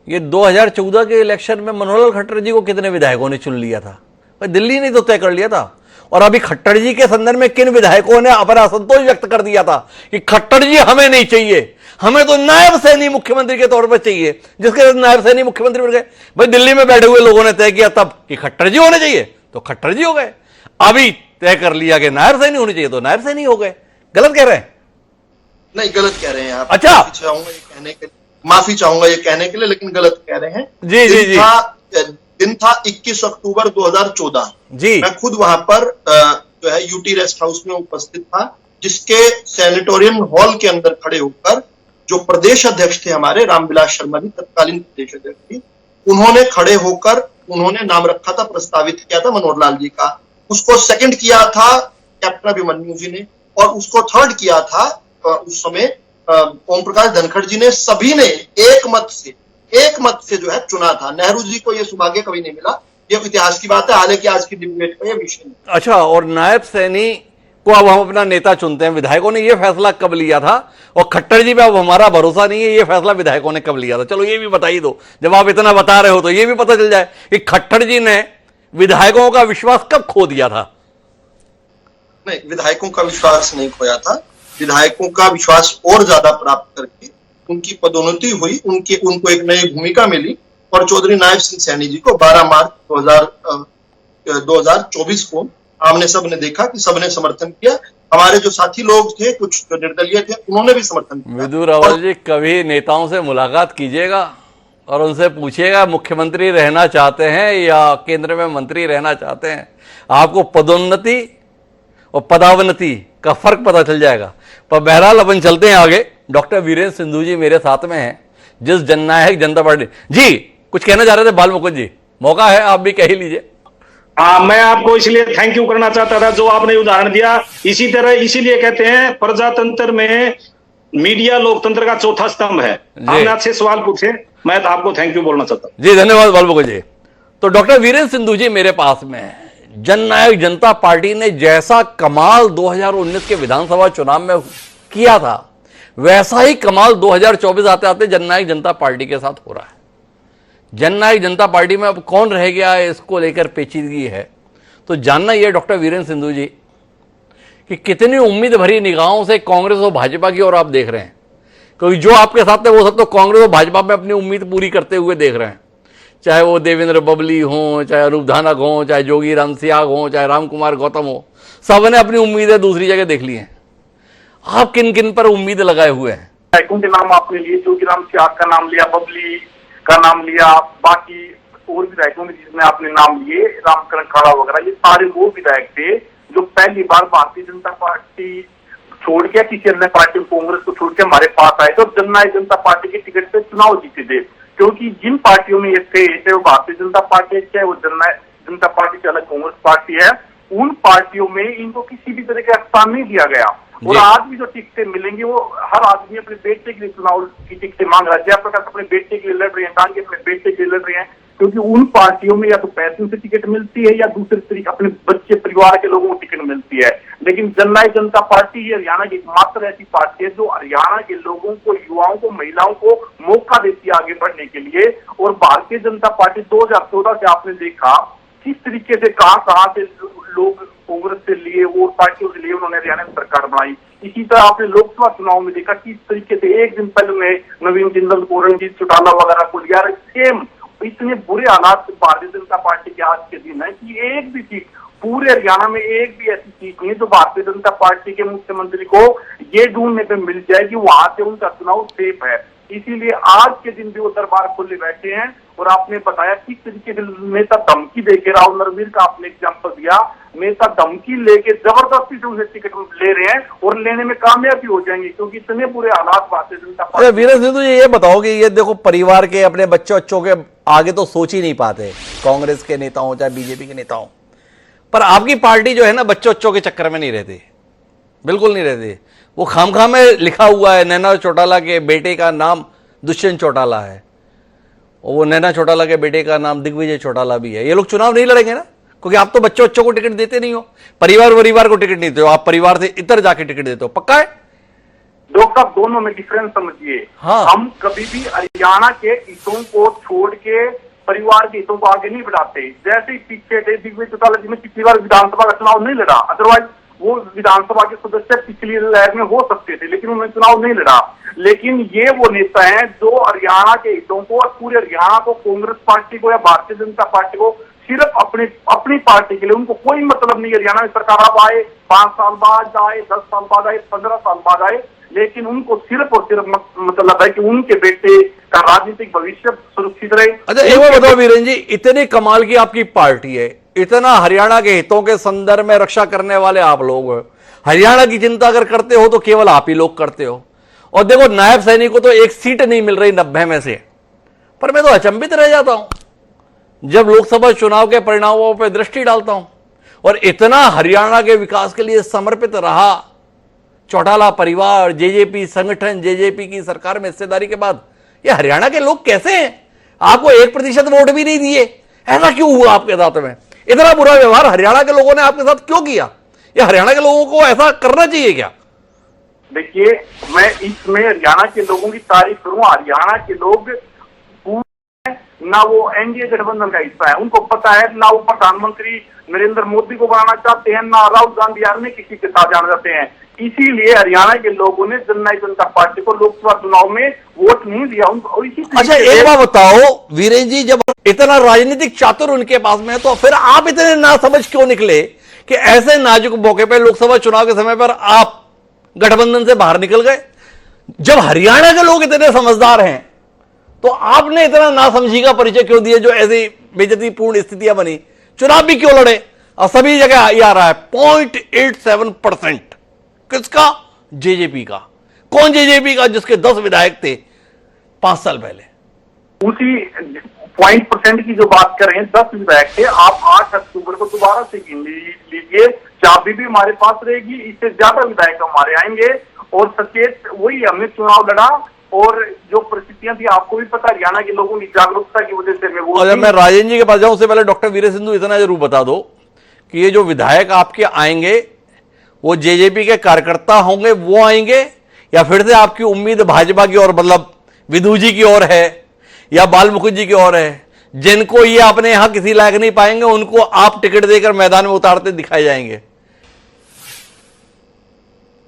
ये 2014 के इलेक्शन में मनोहर खट्टर जी को कितने विधायकों ने चुन लिया था? दिल्ली ने तो तय कर लिया था। और अभी खट्टर जी के संदर्भ में किन विधायकों ने अपना असंतोष व्यक्त कर दिया था कि खट्टर जी हमें नहीं चाहिए, हमें तो नायब सैनी मुख्यमंत्री के तौर पर चाहिए, जिसके नायब सैनी मुख्यमंत्री बन गए। भाई दिल्ली में बैठे हुए लोगों ने तय किया तब कि खट्टर जी होने चाहिए तो खट्टर जी हो गए, अभी तय कर लिया कि नायब सैनी होने चाहिए तो नायब सैनी हो गए। गलत कह रहे हैं? नहीं, गलत कह रहे हैं आप। अच्छा, माफी चाहूंगा ये कहने के लिए, लेकिन गलत कह रहे हैं। जी जी जी। दिन था 21 अक्टूबर 2014 जी। मैं खुद वहां पर जो है यूटी रेस्ट हाउस में उपस्थित था, जिसके सैनिटोरियम हॉल के अंदर खड़े होकर जो प्रदेश अध्यक्ष थे हमारे रामविलास शर्मा जी, तत्कालीन प्रदेश अध्यक्ष थी, उन्होंने खड़े होकर उन्होंने नाम रखा था, प्रस्तावित किया था मनोहर लाल जी का। उसको सेकंड किया था कैप्टन अभिमन्यु जी ने, और उसको थर्ड किया था उस समय ओम प्रकाश धनखड़ जी ने। सभी ने एक मत से जो है चुना था। नेहरू जी को यह सौभाग्य कभी नहीं मिला, ये इतिहास की बात है, हालांकि आज की डिबेट का यह विषय नहीं। अच्छा, और नायब सैनी को अब हम अपना नेता चुनते हैं, विधायकों ने यह फैसला कब लिया था? और खट्टर जी पे अब हमारा भरोसा नहीं है, ये फैसला विधायकों ने कब लिया था? चलो ये भी बता ही दो, जब आप इतना बता रहे हो तो ये भी पता चल जाए कि खट्टर जी ने विधायकों का विश्वास कब खो दिया था। नहीं, विधायकों का विश्वास नहीं खोया था, विधायकों का विश्वास और ज्यादा प्राप्त करके उनकी पदोन्नति हुई, उनको एक नई भूमिका मिली, और चौधरी नायब सिंह सैनी जी को 12 मार्च 2024 को हमने सबने देखा कि सबने समर्थन किया। हमारे जो साथी लोग थे, कुछ जो निर्दलीय थे, उन्होंने भी समर्थन किया। विधु रावल जी, कभी नेताओं से मुलाकात कीजिएगा और उनसे पूछिएगा मुख्यमंत्री रहना चाहते हैं या केंद्र में मंत्री रहना चाहते हैं, आपको पदोन्नति और पदावनति का फर्क पता चल जाएगा। पर बहरहाल अपन चलते हैं आगे। डॉक्टर वीरेंद्र सिंधु जी मेरे साथ में हैं, जिस जननायक जनता पार्टी। जी कुछ कहना चाह रहे थे बाल मुकुंद जी, मौका है, आप भी कह ही लीजिए। हाँ, मैं आपको इसलिए थैंक यू करना चाहता था जो आपने उदाहरण दिया। इसी तरह इसीलिए कहते हैं प्रजातंत्र में मीडिया लोकतंत्र का चौथा स्तंभ है। आपने अच्छे सवाल पूछे, मैं तो आपको थैंक यू बोलना चाहता हूं। जी धन्यवाद बालबुको जी। तो डॉक्टर वीरेंद्र सिंधु जी मेरे पास में है। जननायक जनता पार्टी ने जैसा कमाल 2019 के विधानसभा चुनाव में किया था, वैसा ही कमाल 2024 आते आते जननायक जनता पार्टी के साथ हो रहा है। जननायक जनता पार्टी में अब कौन रह गया है, इसको लेकर पेचीदगी है। तो जानना यह डॉक्टर वीरेंद्र सिंधु जी कि कितनी उम्मीद भरी निगाहों से कांग्रेस और भाजपा की ओर आप देख रहे हैं, क्योंकि जो आपके साथ है वो सब तो कांग्रेस और भाजपा में अपनी उम्मीद पूरी करते हुए देख रहे हैं। चाहे वो देवेंद्र बबली हों, चाहे अनूप धानक हों, चाहे जोगी राम सियाग हों, चाहे राम कुमार गौतम हो, सबने अपनी उम्मीदें दूसरी जगह देख ली हैं। आप किन किन पर उम्मीद लगाए हुए हैं? विधायकों के नाम आपने लिए, जोगी राम सियाग का नाम लिया, बबली का नाम लिया, बाकी और विधायकों में जिसमें आपने नाम लिए, रामकरण खाड़ा वगैरह, ये सारे वो विधायक थे जो पहली बार भारतीय जनता पार्टी छोड़ के किसी अन्य पार्टी कांग्रेस को छोड़ के हमारे पास आए थे और जननायक जनता पार्टी के टिकट पे चुनाव जीते थे। क्योंकि जिन पार्टियों में ये थे, चाहे वो भारतीय जनता पार्टी है, चाहे वो जननायक जनता पार्टी से अलग कांग्रेस पार्टी है, उन पार्टियों में इनको किसी भी तरह का स्थान नहीं दिया गया। और आज भी जो टिकटें मिलेंगी वो हर आदमी अपने बेटे के लिए चुनाव की टिकटें मांग रहा है। जयप्रकाश अपने बेटे के लिए लड़ रहे हैं, टांगे अपने बेटे के लिए लड़ रहे हैं, क्योंकि उन पार्टियों में या तो पैसों से टिकट मिलती है या दूसरे तरीके अपने बच्चे परिवार के लोगों को टिकट मिलती है। लेकिन जननायक जनता पार्टी ही हरियाणा की एकमात्र ऐसी पार्टी है जो हरियाणा के लोगों को, युवाओं को, महिलाओं को मौका देती है आगे बढ़ने के लिए। और भारतीय जनता पार्टी 2014 से आपने देखा किस तरीके से कहां से लोग कांग्रेस से लिए, वो पार्टियों से लिए, उन्होंने हरियाणा में सरकार बनाई। इसी तरह आपने लोकसभा चुनाव में देखा किस तरीके से एक दिन पहले में नवीन जिंदल को, रणजीत चौटाला वगैरह को लिया। सेम इतने बुरे हालात भारतीय जनता पार्टी के आज के दिन है कि एक भी सीट पूरे हरियाणा में एक भी ऐसी सीट नहीं है जो भारतीय जनता पार्टी के मुख्यमंत्री को ये ढूंढने पे मिल जाए कि वहां से उनका चुनाव सेफ है। इसीलिए आज के दिन भी वो दरबार खोले बैठे हैं। और आपने बताया किस तरीके से नेता धमकी देके, राहुल नरवीर का आपने एग्जाम्पल दिया, नेता धमकी लेके जबरदस्ती से उन्हें टिकट ले रहे हैं और लेने में कामयाब भी हो जाएंगे, क्योंकि इतने बुरे हालात भारतीय जनता पार्टी। वीरेंद्र सिंधु जी ये बताओ कि ये देखो परिवार के अपने बच्चों के आगे तो सोच ही नहीं पाते कांग्रेस के नेता हो चाहे बीजेपी के नेता हो, पर आपकी पार्टी जो है ना बच्चों के चक्कर में नहीं रहती, बिल्कुल नहीं रहती। वो खामखा में लिखा हुआ है नैना चौटाला के बेटे का नाम दुष्यंत चौटाला है, और वो नैना चौटाला के बेटे का नाम दिग्विजय चौटाला भी है। ये लोग चुनाव नहीं लड़ेंगे ना, क्योंकि आप तो बच्चों को टिकट देते नहीं हो, परिवार को टिकट नहीं देते हो, आप परिवार से इतर जाके टिकट देते हो। पक्का है डॉक्टर साहब, दोनों में डिफरेंस समझिए। हाँ। हम कभी भी हरियाणा के हितों को छोड़ के परिवार के हितों को आगे नहीं बढ़ाते। जैसे ही पीछे थे दिग्विजय चौटाला जी ने पिछली बार विधानसभा का चुनाव नहीं लड़ा, अदरवाइज वो विधानसभा के सदस्य पिछली लहर में हो सकते थे, लेकिन उन्होंने चुनाव नहीं लड़ा। लेकिन ये वो नेता हैं जो हरियाणा के हितों को और पूरे हरियाणा को, कांग्रेस पार्टी को या भारतीय जनता पार्टी को, सिर्फ अपनी पार्टी के लिए, उनको कोई मतलब नहीं हरियाणा में सरकार अब आए 5 साल बाद आए, 10 साल बाद आए, 15 साल बाद आए, लेकिन उनको सिर्फ और सिर्फ मतलब है कि उनके बेटे का राजनीतिक भविष्य सुरक्षित रहे। अच्छा एक बार बताओ वीरेंद्र जी, इतने कमाल की आपकी पार्टी है, इतना हरियाणा के हितों के संदर्भ में रक्षा करने वाले आप लोग हो, हरियाणा की चिंता अगर करते हो तो केवल आप ही लोग करते हो। और देखो नायब सैनिक को तो एक सीट नहीं मिल रही 90 में से, पर मैं तो अचंभित रह जाता हूं जब लोकसभा चुनाव के परिणामों पर दृष्टि डालता हूं। और इतना हरियाणा के विकास के लिए समर्पित रहा चौटाला परिवार, जेजेपी संगठन, जेजेपी की सरकार में हिस्सेदारी के बाद ये हरियाणा के लोग कैसे हैं? आपको 1% वोट भी नहीं दिए, ऐसा क्यों हुआ आपके साथ में? इतना बुरा व्यवहार हरियाणा के लोगों ने आपके साथ क्यों किया? ये हरियाणा के लोगों को ऐसा करना चाहिए क्या? देखिए, मैं इसमें हरियाणा के लोगों की तारीफ करूं। हरियाणा के लोग ना वो एनडीए गठबंधन का हिस्सा है, उनको पता है ना वो प्रधानमंत्री नरेंद्र मोदी को बनाना चाहते हैं, ना राहुल गांधी अन्य किसी के साथ जाना चाहते हैं। इसीलिए हरियाणा के लोगों ने जननायक जनता पार्टी को लोकसभा चुनाव में वोट नहीं दिया उनको। अच्छा एक बात बताओ वीरेंद्र जी, जब इतना राजनीतिक चातुर उनके पास में है तो फिर आप इतने नासमझ क्यों निकले कि ऐसे नाजुक मौके पर लोकसभा चुनाव के समय पर आप गठबंधन से बाहर निकल गए? जब हरियाणा के लोग इतने समझदार हैं तो आपने इतना नासमझी का परिचय क्यों दिया? जो ऐसी बेइज्जतीपूर्ण स्थितियां बनी, चुनाव भी क्यों लड़े? और सभी जगह ये आ रहा है 0.87%। किसका? जेजेपी का। कौन जेजेपी का? जिसके 10 विधायक थे 5 साल पहले। उसी पॉइंट परसेंट की जो बात कर रहे हैं 10 विधायक थे, आप 8 अक्टूबर को दोबारा से गिन लीजिए, चाबी भी हमारे पास रहेगी, इससे ज्यादा विधायक हमारे आएंगे और सचेत वही हमने चुनाव लड़ा और जो परिस्थितियां थी आपको भी पता, हरियाणा के लोगों की जागरूकता की वजह से मैं राजेंद्र जी के पास जाऊं उससे पहले डॉक्टर वीरेंद्र सिंधु इतना जरूर बता दो कि ये जो विधायक आपके आएंगे वो जेजेपी के कार्यकर्ता होंगे, वो आएंगे या फिर से आपकी उम्मीद भाजपा की ओर मतलब विधु जी की ओर है या बाल मुकुंद जी की ओर है, जिनको ये अपने यहां किसी लायक नहीं पाएंगे उनको आप टिकट देकर मैदान में उतारते दिखाए जाएंगे?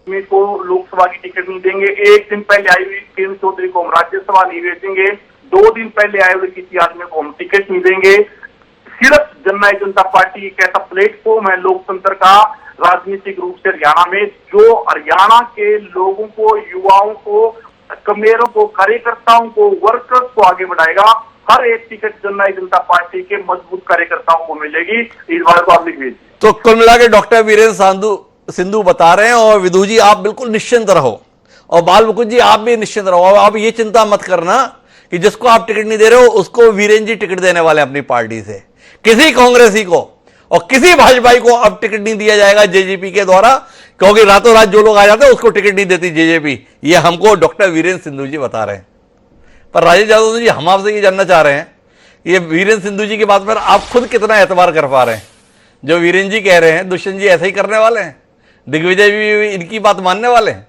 को लोकसभा की टिकट नहीं देंगे, एक दिन पहले आई हुई किरण चौधरी को हम राज्यसभा नहीं भेजेंगे, 2 दिन पहले आए हुए किसी आदमी को हम टिकट नहीं देंगे। सिर्फ जननायक जनता पार्टी एक ऐसा प्लेटफॉर्म है लोकतंत्र का राजनीतिक रूप से हरियाणा में, जो हरियाणा के लोगों को, युवाओं को, कमेरों को, कार्यकर्ताओं को, वर्कर्स को आगे बढ़ाएगा। हर एक टिकट जननायक जनता पार्टी के मजबूत कार्यकर्ताओं को मिलेगी, इस बार को आप लिख लीजिए। तो कुल मिला के डॉक्टर वीरेंद्र सिंधु बता रहे हैं और विधु जी आप बिल्कुल निश्चिंत रहो और बाल मुकुंद जी आप भी निश्चिंत रहो। आप ये चिंता मत करना कि जिसको आप टिकट नहीं दे रहे हो उसको वीरेंद्र जी टिकट देने वाले अपनी पार्टी से। किसी कांग्रेसी को और किसी भाजपाई को अब टिकट नहीं दिया जाएगा जेजेपी के द्वारा, क्योंकि रातों रात जो लोग आ जाते हैं उसको टिकट नहीं देती जेजेपी। ये हमको डॉक्टर वीरेंद्र सिंधु जी बता रहे हैं। पर राजेश यादव जी, हम आपसे ये जानना चाह रहे हैं, ये वीरेंद्र सिंधु जी की बात पर आप खुद कितना एतबार कर पा रहे हैं? जो वीरेंद्र जी कह रहे हैं दुष्यंत जी ऐसे ही करने वाले हैं, दिग्विजय भी इनकी बात मानने वाले हैं?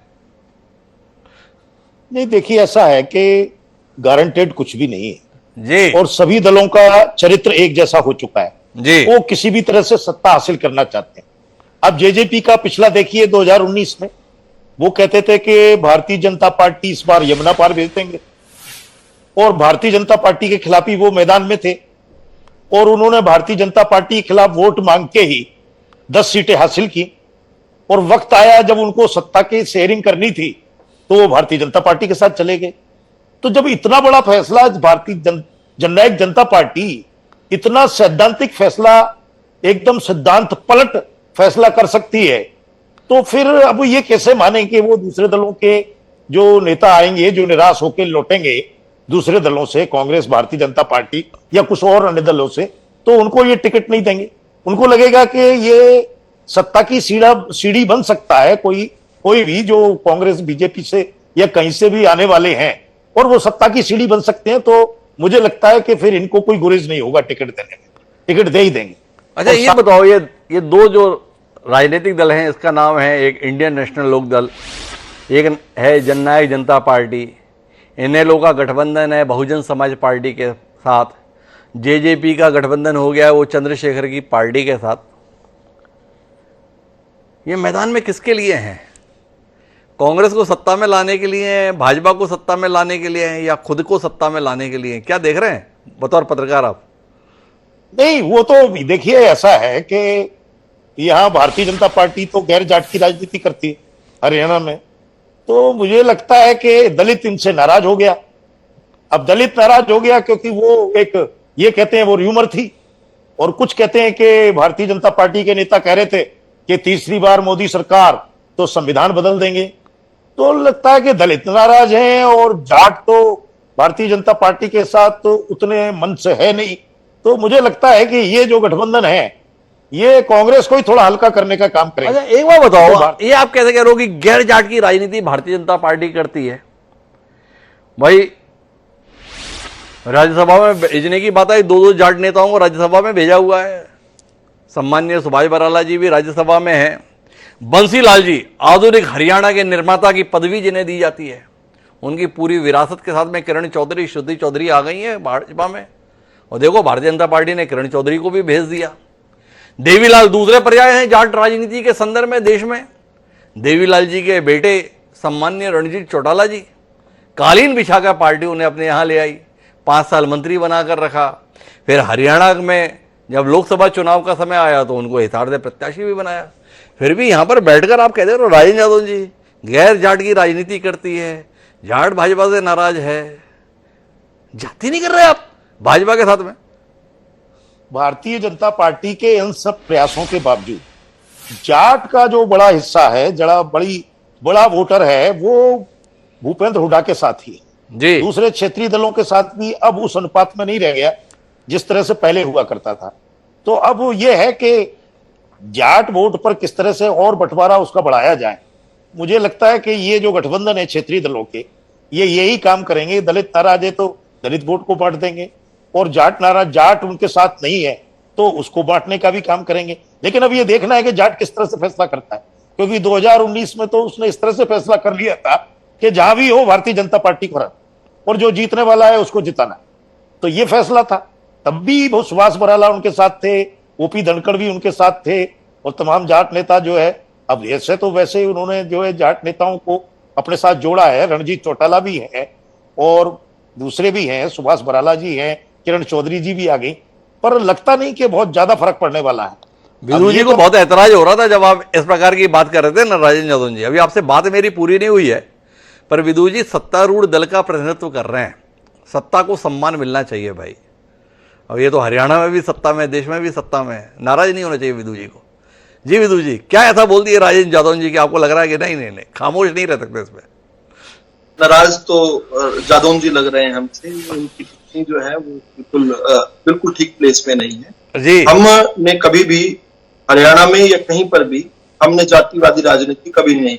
नहीं, देखिए ऐसा है कि गारंटेड कुछ भी नहीं है जी, और सभी दलों का चरित्र एक जैसा हो चुका है जी। वो किसी भी तरह से सत्ता हासिल करना चाहते हैं। अब जेजेपी का पिछला देखिए 2019 में वो कहते थे कि भारतीय जनता पार्टी इस बार यमुना पार भेज देंगे और भारतीय जनता पार्टी के खिलाफ ही वो मैदान में थे और उन्होंने भारतीय जनता पार्टी के खिलाफ वोट मांग के ही 10 सीटें हासिल की और वक्त आया जब उनको सत्ता की शेयरिंग करनी थी तो वो भारतीय जनता पार्टी के साथ चले गए। तो जब इतना बड़ा फैसला भारतीय जननायक जनता पार्टी इतना सैद्धांतिक फैसला, एकदम सिद्धांत पलट फैसला कर सकती है, तो फिर अब ये कैसे माने कि वो दूसरे दलों के जो नेता आएंगे जो निराश होकर लौटेंगे दूसरे दलों से, कांग्रेस, भारतीय जनता पार्टी या कुछ और अन्य दलों से, तो उनको ये टिकट नहीं देंगे। उनको लगेगा कि ये सत्ता की सीढ़ी बन सकता है, कोई भी जो कांग्रेस, बीजेपी से या कहीं से भी आने वाले हैं और वो सत्ता की सीढ़ी बन सकते हैं, तो मुझे लगता है कि फिर इनको कोई गुरेज नहीं होगा टिकट देने में, टिकट दे ही देंगे। अच्छा, ये बताओ, ये दो जो राजनीतिक दल हैं, इसका नाम है एक इंडियन नेशनल लोक दल, एक है जननायक जनता पार्टी, इन्हें लोगों का गठबंधन है बहुजन समाज पार्टी के साथ, जेजेपी का गठबंधन हो गया है वो चंद्रशेखर की पार्टी के साथ। ये मैदान में किसके लिए हैं? कांग्रेस को सत्ता में लाने के लिए हैं, भाजपा को सत्ता में लाने के लिए हैं, या खुद को सत्ता में लाने के लिए हैं? क्या देख रहे हैं बतौर पत्रकार आप? नहीं, वो तो देखिए ऐसा है कि यहाँ भारतीय जनता पार्टी तो गैर जाट की राजनीति करती है हरियाणा में, तो मुझे लगता है कि दलित इनसे नाराज हो गया। अब दलित नाराज हो गया क्योंकि वो एक, ये कहते हैं वो र्यूमर थी और कुछ कहते हैं कि भारतीय जनता पार्टी के नेता कह रहे थे कि तीसरी बार मोदी सरकार तो संविधान बदल देंगे। तो लगता है कि दलित नाराज हैं और जाट तो भारतीय जनता पार्टी के साथ तो उतने मन से है नहीं। तो मुझे लगता है कि ये जो गठबंधन है ये कांग्रेस को ही थोड़ा हल्का करने का काम करेगा। अच्छा, एक बार बताओ, ये आप कैसे कह रहे हो कि गैर जाट की राजनीति भारतीय जनता पार्टी करती है? भाई राज्यसभा में भेजने की बात आई, 2 जाट नेताओं को राज्यसभा में भेजा हुआ है। सम्माननीय सुभाष बराला जी भी राज्यसभा में हैं। बंसीलाल जी, आधुनिक हरियाणा के निर्माता की पदवी जिन्हें दी जाती है, उनकी पूरी विरासत के साथ में किरण चौधरी, श्रुति चौधरी आ गई है भाजपा में। और देखो, भारतीय जनता पार्टी ने किरण चौधरी को भी भेज दिया। देवीलाल दूसरे पर्याय हैं जाट राजनीति के संदर्भ में देश में। देवीलाल जी के बेटे सम्माननीय रणजीत चौटाला जी, कालीन बिछाकर पार्टी उन्हें अपने यहाँ ले आई, 5 साल मंत्री बनाकर रखा। फिर हरियाणा में जब लोकसभा चुनाव का समय आया तो उनको हिसार प्रत्याशी भी बनाया। फिर भी यहाँ पर बैठकर आप कहते हो राजेंद्र यादव जी गैर जाट की राजनीति करती है, जाट भाजपा से नाराज है। जाति नहीं कर रहे आप भाजपा के साथ में? भारतीय जनता पार्टी के इन सब प्रयासों के बावजूद जाट का जो बड़ा हिस्सा है, बड़ा वोटर है, वो भूपेंद्र हुड्डा के साथ ही है। जी। दूसरे क्षेत्रीय दलों के साथ भी अब उस अनुपात में नहीं रह गया जिस तरह से पहले हुआ करता था। तो अब यह है कि जाट वोट पर किस तरह से और बंटवारा उसका बढ़ाया जाए। मुझे लगता है कि ये जो गठबंधन है क्षेत्रीय दलों के, ये यही काम करेंगे। दलित नाराज है तो दलित वोट को बांट देंगे, और जाट नाराज, जाट उनके साथ नहीं है तो उसको बांटने का भी काम करेंगे। लेकिन अब ये देखना है कि जाट किस तरह से फैसला करता है, क्योंकि 2019 में तो उसने इस तरह से फैसला कर लिया था कि जहां भी हो भारतीय जनता पार्टी को हराना, और जो जीतने वाला है उसको जिताना। तो ये फैसला था। तब भी वो सुभाष बराला उनके साथ थे, ओपी धनखड़ भी उनके साथ थे, और तमाम जाट नेता जो है, अब ऐसे तो वैसे उन्होंने जो है जाट नेताओं को अपने साथ जोड़ा है। रणजीत चौटाला भी है और दूसरे भी हैं, सुभाष बराला जी हैं, किरण चौधरी जी भी आ गई, पर लगता नहीं कि बहुत ज्यादा फर्क पड़ने वाला है। विदु जी को बहुत ऐतराज हो रहा था जब आप इस प्रकार की बात कर रहे थे ना राजेंद्र जादव जी। अभी आपसे बात मेरी पूरी नहीं हुई है, पर विदु जी सत्तारूढ़ दल का प्रतिनिधित्व कर रहे हैं, सत्ता को सम्मान मिलना चाहिए भाई। अब ये तो हरियाणा में भी सत्ता में, देश में भी सत्ता में, नाराज नहीं होना चाहिए विदु जी को। जी विदु जी, क्या ऐसा बोल दिए राजेंद्र जादव जी कि आपको लग रहा है कि नहीं नहीं नहीं खामोश नहीं रह सकते इसमें? नाराज तो जादव जी लग रहे हैं हमसे, उनकी टिप्पणी जो है वो बिल्कुल ठीक प्लेस में नहीं है जी। हमने कभी भी हरियाणा में या कहीं पर भी हमने जातिवादी राजनीति कभी नहीं।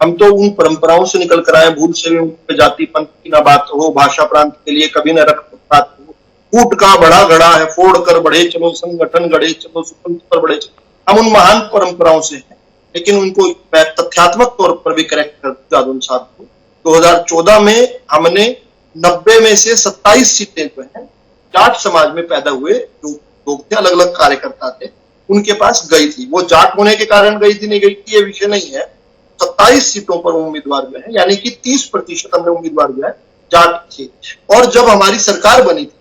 हम तो उन परंपराओं से निकल कर आए, भूल से भी जाति पंथ की ना बात हो, भाषा प्रांत के लिए कभी न रख बात हो, कूट का बड़ा गड़ा है, फोड़ कर बढ़े चलो, संगठन गढ़े चलो, सुतंत्र पर बढ़े चलो। हम उन महान परंपराओं से हैं, लेकिन उनको मैं तथ्यात्मक तौर पर भी करेक्ट कर जादव साहब को। 2014 में हमने 90 में से 27 सीटें जो है जाट समाज में पैदा हुए जो लोग थे, अलग अलग कार्यकर्ता थे, उनके पास गई थी। वो जाट होने के कारण गई थी नहीं गई थी ये विषय नहीं है। 27 सीटों पर उम्मीदवार जो है, यानी कि 30% हमने उम्मीदवार जो है जाट थे। और जब हमारी सरकार बनी थी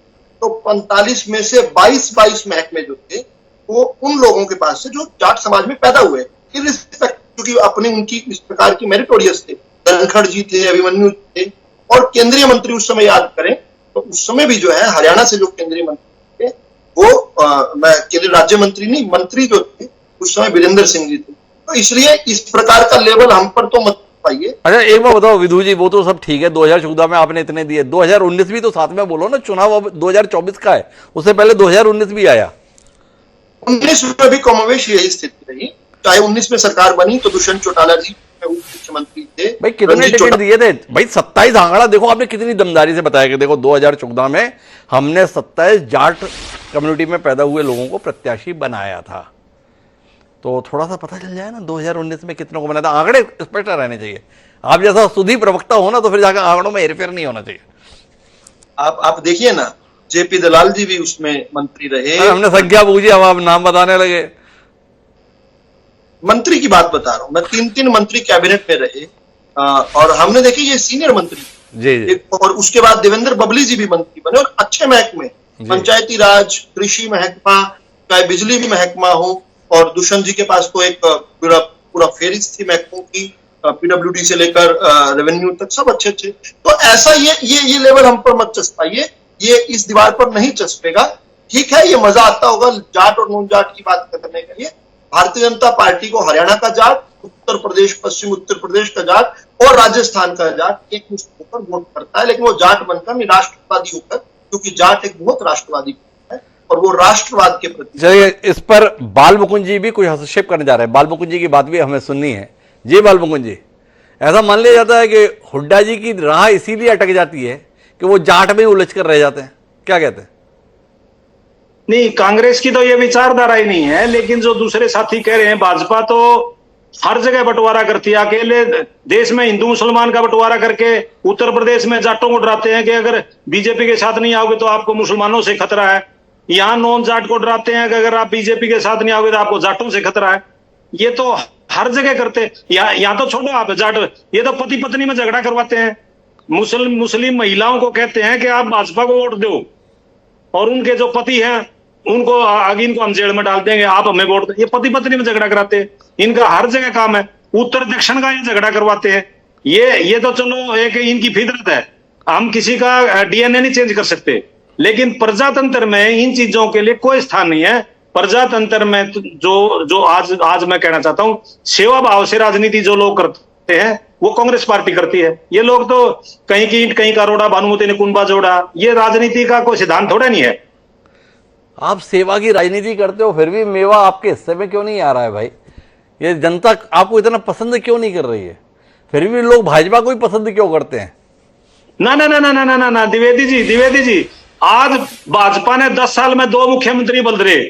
तो 45 में से 22 महकमे जो थे वो उन लोगों के पास से जो जाट समाज में पैदा हुए, क्योंकि अपनी उनकी इस प्रकार की मेरिटोरियस थे। धनखड़ जी थे, अभिमन्यु थे, और केंद्रीय मंत्री उस समय याद करें तो उस समय भी जो है हरियाणा से जो केंद्रीय मंत्री थे वो मैं केंद्रीय राज्य मंत्री नहीं, मंत्री जो थे उस समय वीरेंद्र सिंह जी थे। तो इसलिए इस प्रकार का लेवल हम पर तो मत पाइए। अच्छा एक बार बताओ विदु जी, वो तो सब ठीक है, 2014 में आपने इतने दिए, 2019 भी तो साथ में बोलो ना, चुनाव अब 2024 का है, उससे पहले 2019 भी आया। 19 में भी कमोवेश यही स्थिति रही, चाहे 19 में सरकार बनी तो दुष्यंत चौटाला जी मुख्यमंत्री थे। भाई कितने टिकट दिए थे भाई? 27 आंकड़ा देखो आपने कितनी दमदारी से बताया कि देखो 2014 में हमने 27 जाट कम्युनिटी में पैदा हुए लोगों को प्रत्याशी बनाया था। तो थोड़ा सा पता चल जाए ना 2019 में कितनों को बनाया था। आंकड़े स्पष्ट रहने चाहिए। आप जैसा सुधी प्रवक्ता हो ना तो फिर जाकर आंकड़ों में हेरफेर नहीं होना चाहिए। आप देखिए ना, जेपी दलाल जी भी उसमें मंत्री रहे। हमने संख्या पूछी, अब आप नाम बताने लगे। मंत्री की बात बता रहा हूं मैं, 3 मंत्री कैबिनेट में रहे, और हमने देखी ये सीनियर मंत्री जी। और उसके बाद देवेंद्र बबली जी भी मंत्री बने, और अच्छे महकमे, पंचायती राज, कृषि महकमा, चाहे बिजली भी महकमा हो, और दुष्यंत जी के पास तो एक पूरा फेरिस्त थी महकमों की, पीडब्ल्यूडी से लेकर रेवेन्यू तक सब अच्छे। तो ऐसा ये लेवल हम पर मत चस्पाइए, ये इस दीवार पर नहीं चस्पेगा। ठीक है, ये मजा आता होगा जाट और नॉन जाट की बात करने के लिए। भारतीय जनता पार्टी को हरियाणा का जाट, उत्तर प्रदेश, पश्चिम उत्तर प्रदेश का जाट और राजस्थान का जाट एक मुश्त होकर वोट करता है, लेकिन वो जाट बनकर नहीं, राष्ट्रवादी होकर, क्योंकि जाट एक बहुत राष्ट्रवादी है और वो राष्ट्रवाद के प्रति। चलिए, इस पर बाल मुकुंद जी भी कुछ हस्तक्षेप करने जा रहे हैं। बाल मुकुंद जी की बात भी हमें सुननी है। जी बाल मुकुंद जी, ऐसा मान लिया जाता है कि हुड्डा जी की राह इसीलिए अटक जाती है कि वो जाट में उलझ कर रह जाते हैं, क्या कहते हैं? नहीं, कांग्रेस की तो ये विचारधारा ही नहीं है, लेकिन जो दूसरे साथी कह रहे हैं, भाजपा तो हर जगह बंटवारा करती है। अकेले देश में हिंदू मुसलमान का बंटवारा करके उत्तर प्रदेश में जाटों को डराते हैं कि अगर बीजेपी के साथ नहीं आओगे तो आपको मुसलमानों से खतरा है। यहाँ नॉन जाट को डराते हैं कि अगर आप बीजेपी के साथ नहीं आओगे तो आपको जाटों से खतरा है। ये तो हर जगह करते। यहाँ तो छोड़ो आप जाट, ये तो पति पत्नी में झगड़ा करवाते हैं। मुस्लिम महिलाओं को कहते हैं कि आप भाजपा को वोट दो, और उनके जो पति हैं उनको आगे इनको हम जेल में डाल देंगे, आप हमें वोट दो। ये पति पत्नी में झगड़ा कराते हैं। इनका हर जगह काम है। उत्तर दक्षिण का ये झगड़ा करवाते हैं। ये तो चलो एक इनकी फितरत है, हम किसी का डीएनए नहीं चेंज कर सकते, लेकिन प्रजातंत्र में इन चीजों के लिए कोई स्थान नहीं है। प्रजातंत्र में जो आज मैं कहना चाहता हूं, सेवा भाव से राजनीति जो लोग करते हैं वो कांग्रेस पार्टी करती है। ये लोग तो कहीं की ईंट कहीं का रोड़ा, भानुमति ने कुंभा जोड़ा, ये राजनीति का कोई सिद्धांत थोड़ा नहीं है। आप सेवा की राजनीति करते हो, फिर भी मेवा आपके हिस्से में क्यों नहीं आ रहा है भाई? ये जनता आपको इतना पसंद क्यों नहीं कर रही है? फिर भी लोग भाजपा को ही पसंद क्यों करते हैं? ना ना ना ना ना ना ना ना द्विवेदी जी, आज भाजपा ने 10 साल में 2 मुख्यमंत्री बदल रहे।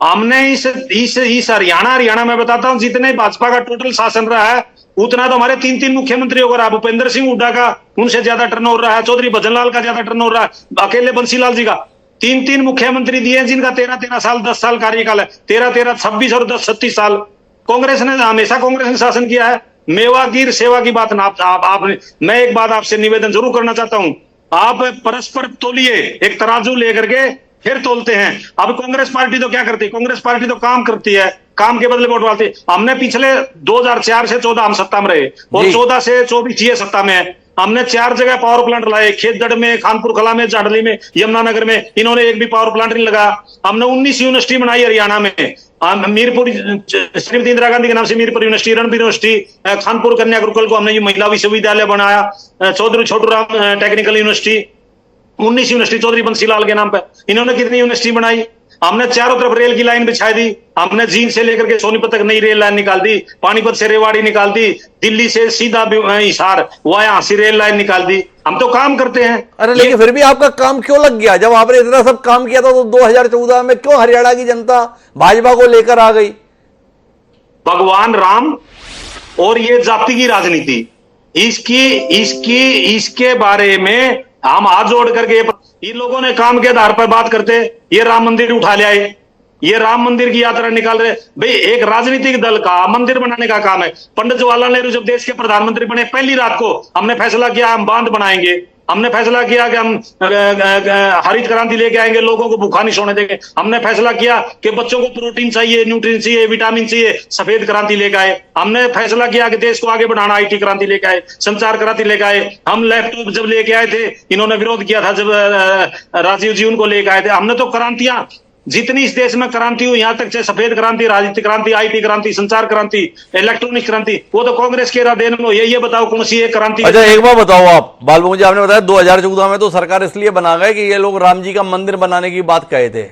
हमने इस हरियाणा में बताता हूं, जितने भाजपा का टोटल शासन रहा है उतना तो हमारे 3 मुख्यमंत्री हो रहा। भूपेंद्र सिंह हुड्डा का उनसे ज्यादा टर्नओवर रहा है, चौधरी भजनलाल का ज्यादा टर्नओवर रहा है, अकेले बंसीलाल जी का 3 मुख्यमंत्री दिए, जिनका 13 साल 10 साल कार्यकाल है, 13 26 और 10 36 साल। कांग्रेस ने हमेशा शासन किया है। मेवा की सेवा की बात ना आपने, मैं एक बात आपसे निवेदन जरूर करना चाहता हूं, आप परस्पर तोलिए, एक तराजू लेकर के फिर तोलते हैं। अब कांग्रेस पार्टी तो क्या करती है? कांग्रेस पार्टी तो काम करती है, काम के बदले वोट डालती है। हमने पिछले 2004 से 14 हम सत्ता में रहे और 14 से 24 ये सत्ता में है। हमने 4 जगह पावर प्लांट लाए, खेतगढ़ में, खानपुर कला में, जाडली में, यमुनानगर में, इन्होंने एक भी पावर प्लांट नहीं लगा। हमने 19 यूनिवर्सिटी बनाई हरियाणा में, मीरपुर, श्रीमती इंदिरा गांधी के नाम से मीरपुर यूनिवर्सिटी, रणबीर यूनिवर्सिटी, खानपुर कन्या गुरुकुल को हमने ये महिला विश्वविद्यालय बनाया, Chaudhary Chhoturam technical university, 19 university Chaudhary Bansilal के नाम पे। इन्होंने कितनी यूनिवर्सिटी बनाई? हमने चारों तरफ रेल की लाइन बिछा दी। हमने जींद से लेकर के सोनीपत तक नई रेल लाइन निकाल दी, पानीपत से रेवाड़ी निकाल दी, दिल्ली से सीधा Hisar via Hansi rail line निकाल दी। हम तो काम करते हैं। अरे लेकिन फिर भी आपका काम क्यों लग गया? जब आपने इतना सब काम किया था तो 2014 में क्यों हरियाणा की जनता भाजपा को लेकर आ गई? भगवान राम और ये जाति की राजनीति, इसके बारे में हम हाथ जोड़ करके, इन लोगों ने काम के आधार पर बात करते, ये राम मंदिर उठा ले आए, ये राम मंदिर की यात्रा निकाल रहे। भाई एक राजनीतिक दल का मंदिर बनाने का काम है। पंडित जवाहरलाल नेहरू जब देश के प्रधानमंत्री बने, पहली रात को हमने फैसला किया हम बांध बनाएंगे, हमने फैसला किया कि हम हरित क्रांति लेके आएंगे, लोगों को भूखा नहीं सोने देंगे। हमने फैसला किया कि बच्चों को प्रोटीन चाहिए, न्यूट्रिएंट चाहिए, विटामिन चाहिए, सफेद क्रांति लेके आए। हमने फैसला किया कि देश को आगे बढ़ाना, IT क्रांति लेके आए, संचार क्रांति लेके आए। हम लैपटॉप जब लेके आए थे, इन्होंने विरोध किया था जब राजीव जी उनको लेके आए थे। हमने तो क्रांतियां, जितनी इस देश में क्रांति हुई, यहां तक सफेद क्रांति, राजनीतिक क्रांति, IT क्रांति, संचार क्रांति, इलेक्ट्रॉनिक क्रांति, वो तो कांग्रेस के देन में। ये बताओ कौन सी एक क्रांति? अच्छा एक बार बताओ आप, बालबू जी आपने बताया 2014 में तो सरकार इसलिए बना गए कि ये लोग राम जी का मंदिर बनाने की बात कहे थे।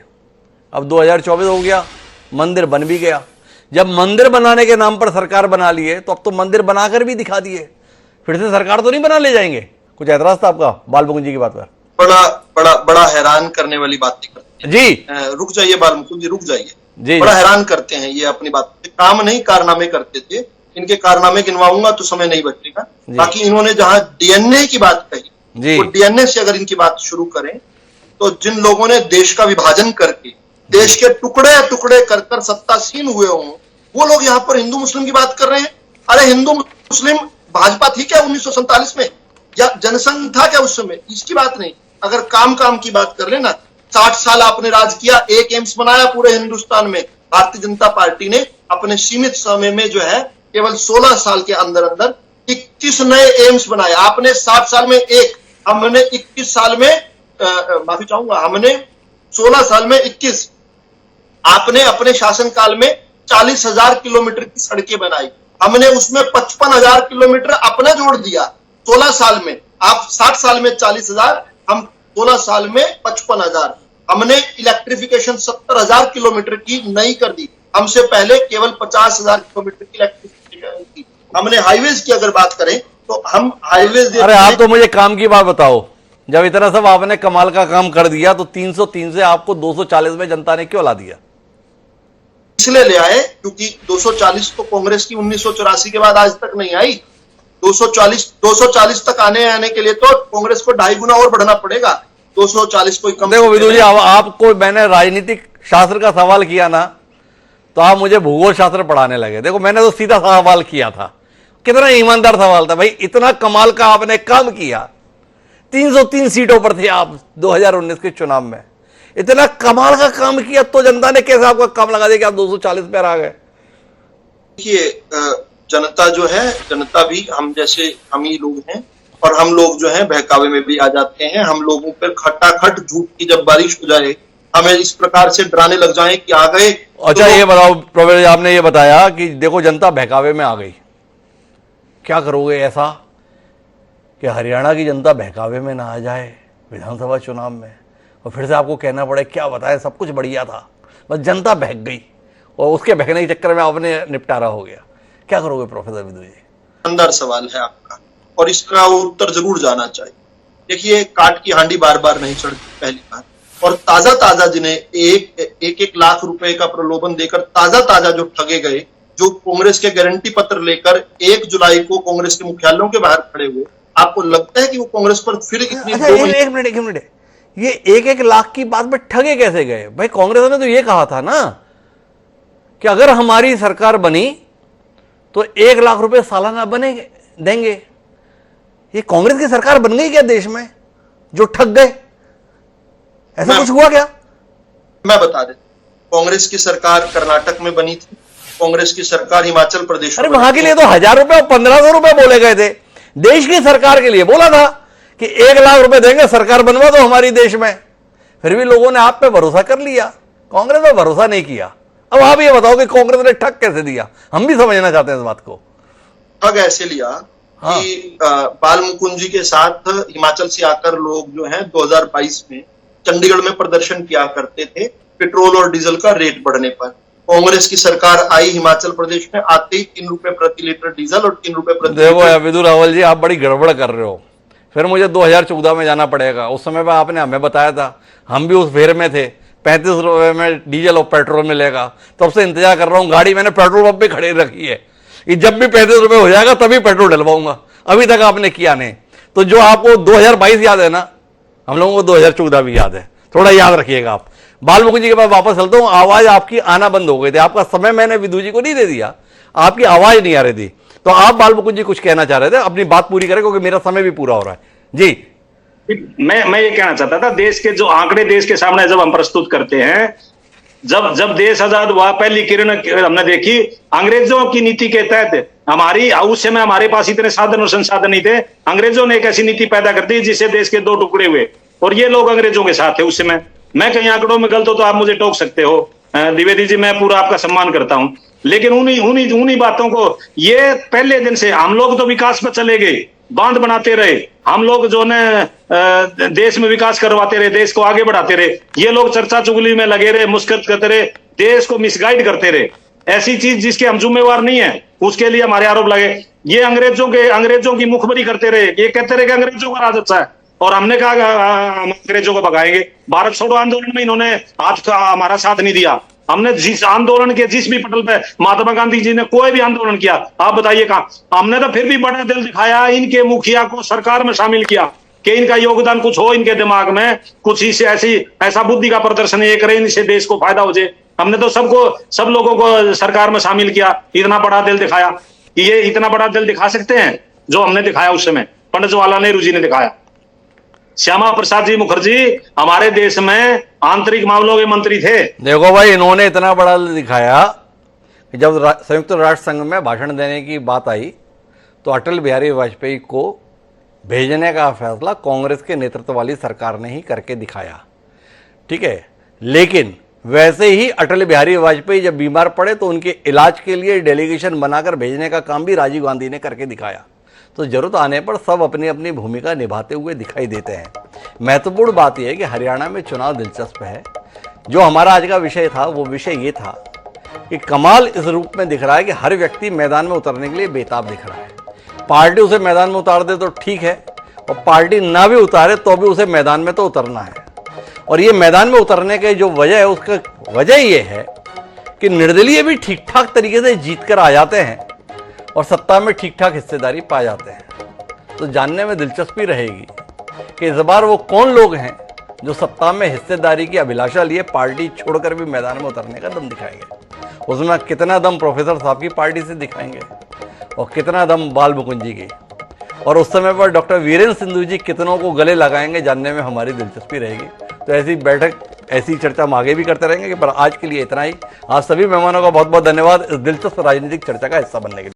अब 2024 हो गया, मंदिर बन भी गया। जब मंदिर बनाने के नाम पर सरकार बना लिए तो अब तो मंदिर बनाकर भी दिखा दिए, फिर से सरकार तो नहीं बना ले जाएंगे? कुछ ऐतराज था आपका बालमुकुंद जी की बात पर? बड़ा हैरान करने वाली बातें करते हैं जी। रुक जाइए बालमुकुंद जी, रुक जाइए जी। बड़ा हैरान करते हैं ये अपनी बात पे। काम नहीं कारनामे करते थे। इनके कारनामे गिनवाऊंगा तो समय नहीं बचेगा। बाकी इन्होंने जहां DNA की बात कही, वो DNA से अगर इनकी बात शुरू करें तो जिन लोगों ने देश का विभाजन करके देश के टुकड़े टुकड़े कर सत्तासीन हुए हों, वो लोग यहाँ पर हिंदू मुस्लिम की बात कर रहे हैं। अरे हिंदू मुस्लिम भाजपा थी क्या 1947 में? या जनसंघ था क्या उस समय? इसकी बात नहीं। अगर काम की बात कर लेना, 60 साल आपने राज किया, एक एम्स बनाया पूरे हिंदुस्तान में। भारतीय जनता पार्टी ने अपने सीमित समय में जो है केवल 16 साल के अंदर 21 नए एम्स बनाए। आपने 60 साल में एक, हमने 21 साल में माफी चाहूंगा, हमने 16 साल में 21। आपने अपने शासनकाल में 40,000 किलोमीटर की सड़कें बनाई, हमने उसमें 55,000 किलोमीटर अपना जोड़ दिया 16 साल में। आप 60 साल में 40,000, हम 16 साल में 55,000। हमने इलेक्ट्रिफिकेशन 70,000 किलोमीटर की नई कर दी, हमसे पहले केवल 50,000 किलोमीटर की इलेक्ट्रिफिकेशन की। हमने हाईवेज की अगर बात करें तो हम हाईवेज। अरे आप तो मुझे काम की बात बताओ, जब इतना सब आपने कमाल का काम कर दिया तो 303 से आपको 240 में जनता ने क्यों ला दिया? इसलिए ले आए क्योंकि 240 तो कांग्रेस की 1984 के बाद आज तक नहीं आई। 240 तक आने के लिए तो कांग्रेस को 2.5 गुना और बढ़ना पड़ेगा। 240 कोई कम। देखो विदु जी, आपको मैंने राजनीतिक शास्त्र का सवाल किया ना तो आप मुझे भूगोल शास्त्र पढ़ाने लगे। देखो मैंने तो सीधा सवाल किया था, कितना ईमानदार सवाल था भाई। इतना कमाल का आपने काम किया, 303 सीटों पर थे आप 2019 के चुनाव में, इतना कमाल का काम किया तो जनता ने कैसे आपका काम लगा दिया कि आप 240 पर आ गए? देखिए जनता जो है, जनता भी हम जैसे हम ही लोग हैं और हम लोग जो है बहकावे में भी आ जाते हैं। हम लोगों पर खटाखट झूठ की जब बारिश हो जाए, हमें इस प्रकार से डराने लग जाए कि आ गए। अच्छा ये बताओ प्रोफेसर, आपने ये बताया कि देखो जनता बहकावे में आ गई, क्या करोगे ऐसा कि हरियाणा की जनता बहकावे में ना आ जाए विधानसभा चुनाव में, और फिर से आपको कहना पड़े क्या बताएं सब कुछ बढ़िया था, बस जनता बहक गई और उसके बहकने के चक्कर में आपने निपटारा हो गया। क्या करोगे प्रोफेसर विदु जी? शानदार सवाल है आपका और इसका उत्तर जरूर जाना चाहिए। देखिए, काट की हांडी बार बार नहीं चढ़ती, पहली बार। और ताजा ताजा जिन्हें एक लाख रुपए का प्रलोभन देकर ताजा ताजा जो ठगे गए, जो कांग्रेस के गारंटी पत्र लेकर 1 जुलाई को कांग्रेस के मुख्यालयों के बाहर खड़े हुए, आपको लगता है कि वो कांग्रेस पर फिर इतनी अच्छा, एक मिनट, ये 1 लाख की बात में ठगे कैसे गए भाई? कांग्रेस ने तो ये कहा था ना कि अगर हमारी सरकार बनी तो 1 लाख रुपए सालाना बनेंगे, देंगे। ये कांग्रेस की सरकार बन गई क्या देश में जो ठग गए? ऐसा कुछ हुआ क्या? मैं बता देता, कांग्रेस की सरकार कर्नाटक में बनी थी, कांग्रेस की सरकार हिमाचल प्रदेश में। अरे वहां के लिए तो 1000 रुपए और 1500 रुपए बोले गए थे। देश की सरकार के लिए बोला था कि 1 लाख रुपए देंगे, सरकार बनवा दो हमारी देश में। फिर भी लोगों ने आप पे भरोसा कर लिया, कांग्रेस पे भरोसा नहीं किया। अब आप ये बताओ कि कांग्रेस ने ठग कैसे दिया? हम भी समझना चाहते हैं इस बात को। ठग ऐसे लिया कि बाल मुकुंद जी के साथ हिमाचल से आकर लोग जो हैं 2022 में चंडीगढ़ में प्रदर्शन किया करते थे पेट्रोल और डीजल का रेट बढ़ने पर। कांग्रेस की सरकार आई हिमाचल प्रदेश में, आते ही 3 रुपए प्रति लीटर डीजल और 3 रुपए प्रति देखो यार विदु रावल जी, आप बड़ी गड़बड़ कर रहे हो। फिर मुझे 2014 में जाना पड़ेगा। उस समय पर आपने हमें बताया था, हम भी उस फेर में थे, 35 रुपए में डीजल और पेट्रोल मिलेगा। तब से इंतजार कर रहा हूँ, गाड़ी मैंने पेट्रोल पंप पे खड़ी रखी है कि जब भी 35 रुपए हो जाएगा तभी पेट्रोल डलवाऊंगा। अभी तक आपने किया नहीं। तो जो आपको 2022 याद है ना, हम लोगों को 2014 भी याद है, थोड़ा याद रखिएगा आप। बाल मुकुंद जी के पास वापस चलता हूँ। आवाज आपकी आना बंद हो गई थी, आपका समय मैंने विदु जी को नहीं दे दिया, आपकी आवाज नहीं आ रही थी। तो आप बाल मुकुंद जी कुछ कहना चाह रहे थे, अपनी बात पूरी करें क्योंकि मेरा समय भी पूरा हो रहा है जी। मैं ये कहना चाहता था, देश के जो आंकड़े देश के सामने जब हम प्रस्तुत करते हैं, जब देश आजाद हुआ, पहली किरण हमने देखी अंग्रेजों की नीति के तहत। हमारी उस समय हमारे पास इतने साधन और संसाधन नहीं थे। अंग्रेजों ने एक ऐसी नीति पैदा कर दी जिससे देश के 2 टुकड़े हुए, और ये लोग अंग्रेजों के साथ थे उस समय। मैं कहीं आंकड़ों में गलत हो तो आप मुझे टोक सकते हो द्विवेदी जी, मैं पूरा आपका सम्मान करता हूं। लेकिन उन्हीं बातों को, ये पहले दिन से हम लोग तो विकास पर चले गए, बांध बनाते रहे, हम लोग जो ने देश में विकास करवाते रहे, देश को आगे बढ़ाते रहे। ये लोग चर्चा चुगली में लगे रहे, मुस्कुत करते रहे, देश को मिसगाइड करते रहे। ऐसी चीज जिसके हम जिम्मेवार नहीं है उसके लिए हमारे आरोप लगे। ये अंग्रेजों की मुखबरी करते रहे, ये कहते रहे कि अंग्रेजों का राज अच्छा है, और हमने कहा हम अंग्रेजों को भगाएंगे। भारत छोड़ो आंदोलन में इन्होंने हमारा साथ नहीं दिया। हमने जिस आंदोलन के जिस भी पटल पे महात्मा गांधी जी ने कोई भी आंदोलन किया, आप बताइए कहां? हमने तो फिर भी बड़ा दिल दिखाया, इनके मुखिया को सरकार में शामिल किया कि इनका योगदान कुछ हो, इनके दिमाग में कुछ ऐसा बुद्धि का प्रदर्शन ये करें, इनसे देश को फायदा हो जाए। हमने तो सब लोगों को सरकार में शामिल किया, इतना बड़ा दिल दिखाया। ये इतना बड़ा दिल दिखा सकते हैं जो हमने दिखाया उस समय, पंडित जवाहरलाल नेहरू जी ने दिखाया। श्यामा प्रसाद जी मुखर्जी हमारे देश में आंतरिक मामलों के मंत्री थे। देखो भाई, इन्होंने इतना बड़ा दिखाया कि जब संयुक्त राष्ट्र संघ में भाषण देने की बात आई तो अटल बिहारी वाजपेयी को भेजने का फैसला कांग्रेस के नेतृत्व वाली सरकार ने ही करके दिखाया, ठीक है। लेकिन वैसे ही अटल बिहारी वाजपेयी जब बीमार पड़े तो उनके इलाज के लिए डेलीगेशन बनाकर भेजने का काम भी राजीव गांधी ने करके दिखाया। तो जरूरत आने पर सब अपनी अपनी भूमिका निभाते हुए दिखाई देते हैं। महत्वपूर्ण बात यह है कि हरियाणा में चुनाव दिलचस्प है। जो हमारा आज का विषय था वो विषय ये था कि कमाल इस रूप में दिख रहा है कि हर व्यक्ति मैदान में उतरने के लिए बेताब दिख रहा है। पार्टी उसे मैदान में उतार दे तो ठीक है, और पार्टी ना भी उतारे तो भी उसे मैदान में तो उतरना है। और ये मैदान में उतरने के जो वजह है, उसका वजह ये है कि निर्दलीय भी ठीक ठाक तरीके से जीत कर आ जाते हैं और सत्ता में ठीक ठाक हिस्सेदारी पा जाते हैं। तो जानने में दिलचस्पी रहेगी कि इस बार वो कौन लोग हैं जो सत्ता में हिस्सेदारी की अभिलाषा लिए पार्टी छोड़कर भी मैदान में उतरने का दम दिखाएंगे। उसमें कितना दम प्रोफेसर साहब की पार्टी से दिखाएंगे और कितना दम बाल मुकुंद जी की, और उस समय पर डॉक्टर वीरेंद्र सिंधु जी कितनों को गले लगाएंगे, जानने में हमारी दिलचस्पी रहेगी। तो ऐसी बैठक, ऐसी चर्चा हम आगे भी करते रहेंगे, पर आज के लिए इतना ही। आप सभी मेहमानों का बहुत बहुत धन्यवाद इस दिलचस्प राजनीतिक चर्चा का हिस्सा बनने के लिए।